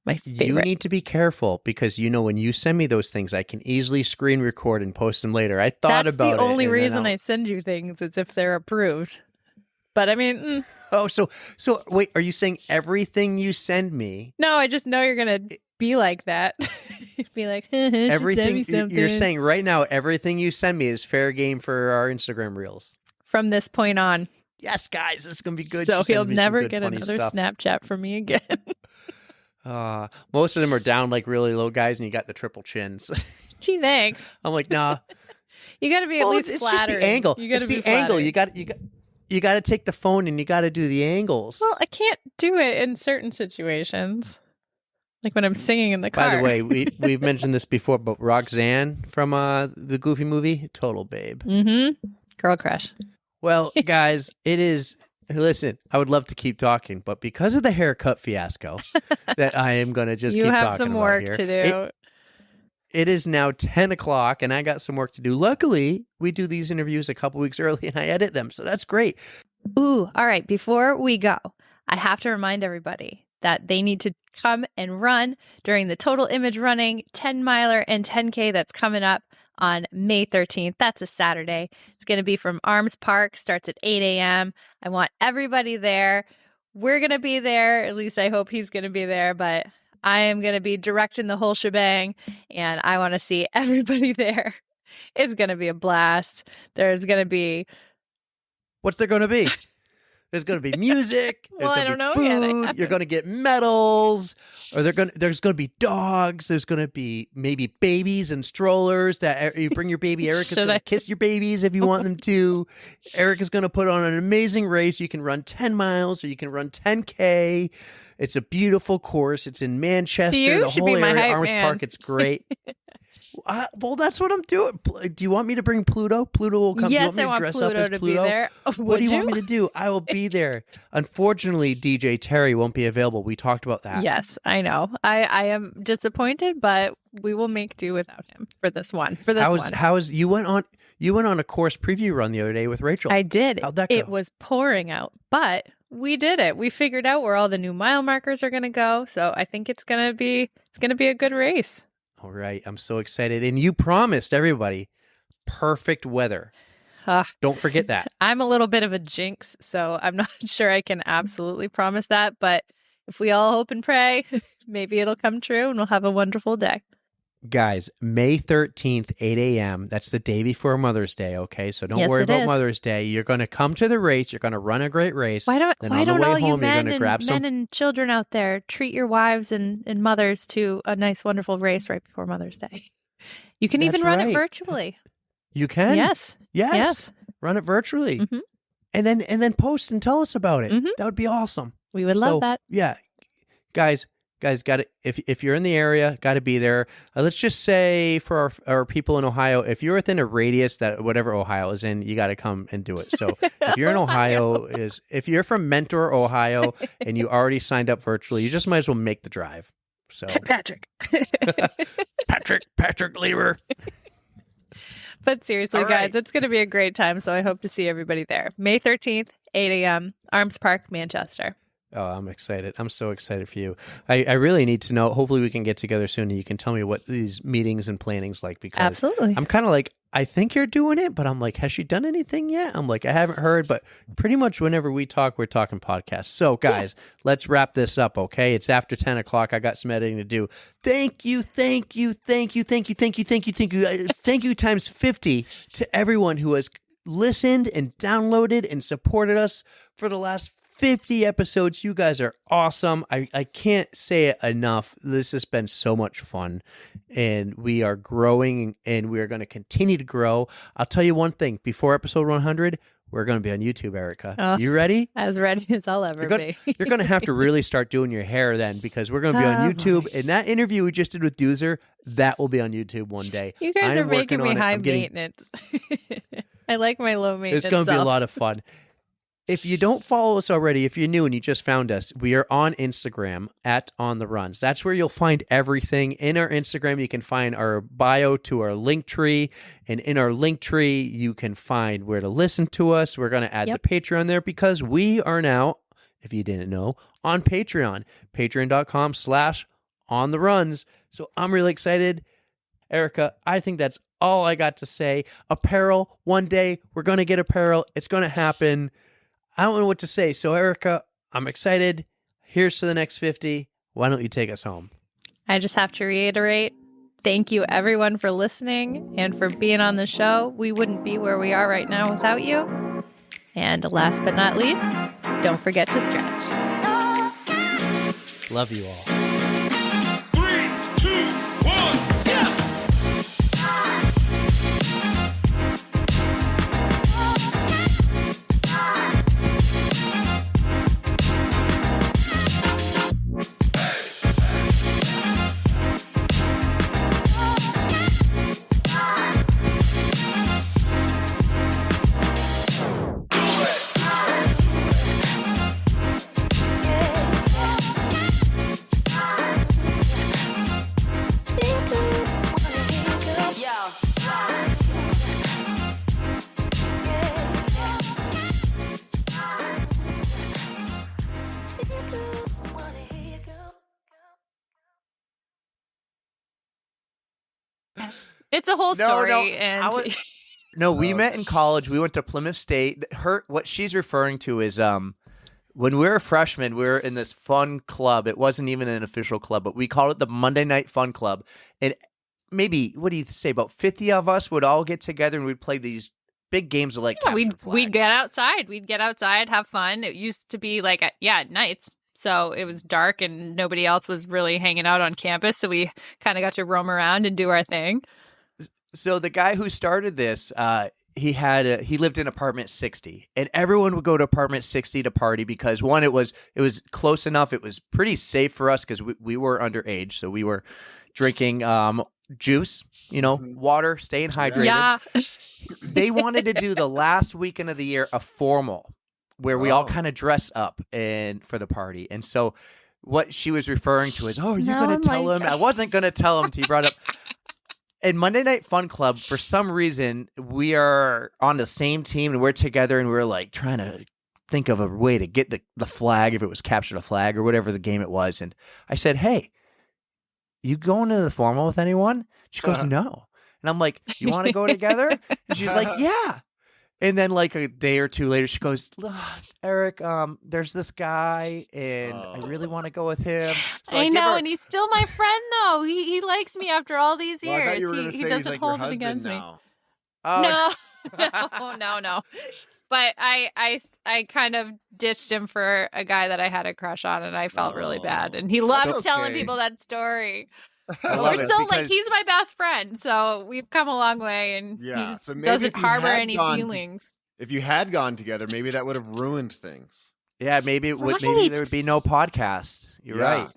My You favorite. need to be careful because, when you send me those things, I can easily screen record and post them later. I thought That's about it. the only and then reason I'll- I send you things is if they're approved. But I mean, Oh, so wait, are you saying everything you send me, no, I just know you're going to be like that. Be like, everything you're something. saying right now, everything you send me is fair game for our Instagram reels? From this point on. Yes, guys, this is going to be good. So She sends he'll me some never good, get funny another stuff. Snapchat from me again. Most of them are down like really low guys, and you got the triple chins. Gee, thanks. I'm like, nah. You got to be at Well, least it's flattering. just the angle. You got to It's be the angle. flattering. You got to take the phone and you got to do the angles. Well, I can't do it in certain situations, like when I'm singing in the car. By the way, we've mentioned this before, but Roxanne from the Goofy movie, total babe. Girl crush. Well, guys, it is. Listen, I would love to keep talking, but because of the haircut fiasco, that I am going to just You keep have talking some about work here. to do. It is now 10 o'clock, and I got some work to do. Luckily, we do these interviews a couple weeks early, and I edit them, so that's great. Ooh, all right. Before we go, I have to remind everybody that they need to come and run during the Total Image Running 10 miler and 10K that's coming up on May 13th. That's a Saturday. It's going to be from Arms Park, starts at 8 a.m. I want everybody there. We're going to be there. At least I hope he's going to be there, but I am going to be directing the whole shebang, and I want to see everybody there. It's going to be a blast. There's going to be... What's there going to be? There's going to be music. Well, I don't know food. yet. I You're haven't. going to get medals. Or there's going to be dogs. There's going to be maybe babies and strollers that you bring your baby. Erica's Should going I? to kiss your babies if you want them to. Erica's going to put on an amazing race. You can run 10 miles or you can run 10K. It's a beautiful course. It's in Manchester. See, you the should whole be my area, hype Arms man. Park. It's great. Well, that's what I'm doing. Do you want me to bring Pluto? Pluto will come. Yes, do you I want me want to dress Pluto up as to Pluto? be there. What do you want me to do? I will be there. Unfortunately, DJ Terry won't be available. We talked about that. Yes, I know. I am disappointed, but we will make do without him for this one. For this one, How is you went on a course preview run the other day with Rachel? I did. How'd that go? It was pouring out, but we did it. We figured out where all the new mile markers are going to go. So I think it's gonna be a good race. All right, I'm so excited. And you promised everybody perfect weather. Don't forget that. I'm a little bit of a jinx, so I'm not sure I can absolutely promise that. But if we all hope and pray, maybe it'll come true and we'll have a wonderful day. Guys, May 13th, 8 a.m. That's the day before Mother's Day, okay? So don't Yes, worry it about is. Mother's Day. You're going to come to the race. You're going to run a great race. Why don't Then on the all way you home, you're men gonna and grab some- men and children out there treat your wives and mothers to a nice, wonderful race right before Mother's Day? You can even That's run right. it virtually. You can? Yes. Yes. Run it virtually. Mhm. And then post and tell us about it. Mhm. That would be awesome. We would love So, that. Yeah. Guys, got to if you're in the area, got to be there. Let's just say for our people in Ohio, if you're within a radius that whatever Ohio is in, you got to come and do it. So if you're in Ohio, if you're from Mentor, Ohio, and you already signed up virtually, you just might as well make the drive. So Patrick. Patrick Lever. But seriously, All right. guys, it's going to be a great time. So I hope to see everybody there. May 13th, 8 a.m., Arms Park, Manchester. Oh, I'm excited. I'm so excited for you. I really need to know. Hopefully we can get together soon and you can tell me what these meetings and planning's like because Absolutely. I'm kind of like, I think you're doing it, but I'm like, has she done anything yet? I'm like, I haven't heard, but pretty much whenever we talk, we're talking podcasts. So guys, let's wrap this up, okay? It's after 10 o'clock. I got some editing to do. Thank you times 50 to everyone who has listened and downloaded and supported us for the last 50 episodes. You guys are awesome. I can't say it enough. This has been so much fun and we are growing and we are going to continue to grow. I'll tell you one thing before episode 100, we're going to be on YouTube, Erica. Oh. You ready? As ready as I'll ever be. You're going to have to really start doing your hair then because we're going to be on Oh, YouTube. And that interview we just did with Duzer, that will be on YouTube one day. You guys I'm are making working me on it. high I'm getting- maintenance. I like my low maintenance. It's going to be a self. lot of fun. If you don't follow us already, if you're new and you just found us, we are on Instagram at On The Runs. That's where you'll find everything. In our Instagram, you can find our bio to our link tree. And in our link tree, you can find where to listen to us. We're going to add Yep. the Patreon there because we are now, if you didn't know, on Patreon. Patreon.com/On The Runs. So I'm really excited. Erica, I think that's all I got to say. Apparel, one day we're going to get apparel. It's going to happen. I don't know what to say. So, Erica, I'm excited. Here's to the next 50. Why don't you take us home? I just have to reiterate, thank you everyone for listening and for being on the show. We wouldn't be where we are right now without you. And last but not least, don't forget to stretch. Love you all. It's a whole story, I and was- No, we met in college. We went to Plymouth State. What she's referring to is when we were freshmen, we were in this fun club. It wasn't even an official club, but we called it the Monday Night Fun Club. And maybe, what do you say, about 50 of us would all get together and we'd play these big games of like yeah, capture flag. we'd get outside. We'd get outside, have fun. It used to be like at nights. So it was dark and nobody else was really hanging out on campus. So we kind of got to roam around and do our thing. So the guy who started this, he lived in apartment 60, and everyone would go to apartment 60 to party because one, it was close enough. It was pretty safe for us because we were underage, so we were drinking juice, water, staying hydrated. Yeah. They wanted to do the last weekend of the year a formal, where we all kind of dress up and for the party, and so what she was referring to is, oh, are you No, going to I'm tell like- him? I wasn't going to tell him. He brought up. In Monday Night Fun Club, for some reason, we are on the same team and we're together and we're like trying to think of a way to get the flag, if it was capture the flag or whatever the game it was. And I said, hey, you going to the formal with anyone? She goes, no. And I'm like, you want to go together? And she's like, yeah. And then like a day or two later, she goes, look, Eric, there's this guy and I really want to go with him. So I give know, her- and he's still my friend though. He likes me after all these Well, I thought years. you were gonna He say he's doesn't like your hold it husband against me. now. Oh, No. But I kind of ditched him for a guy that I had a crush on, and I felt really bad. And he loves That's telling okay. people that story. I But love we're it still like, because- he's my best friend, so we've come a long way, and Yeah, he so maybe doesn't if you harbor had any gone to- feelings. If you had gone together, maybe that would have ruined things. Yeah, maybe maybe Right. there would be no podcast. You're Yeah. right.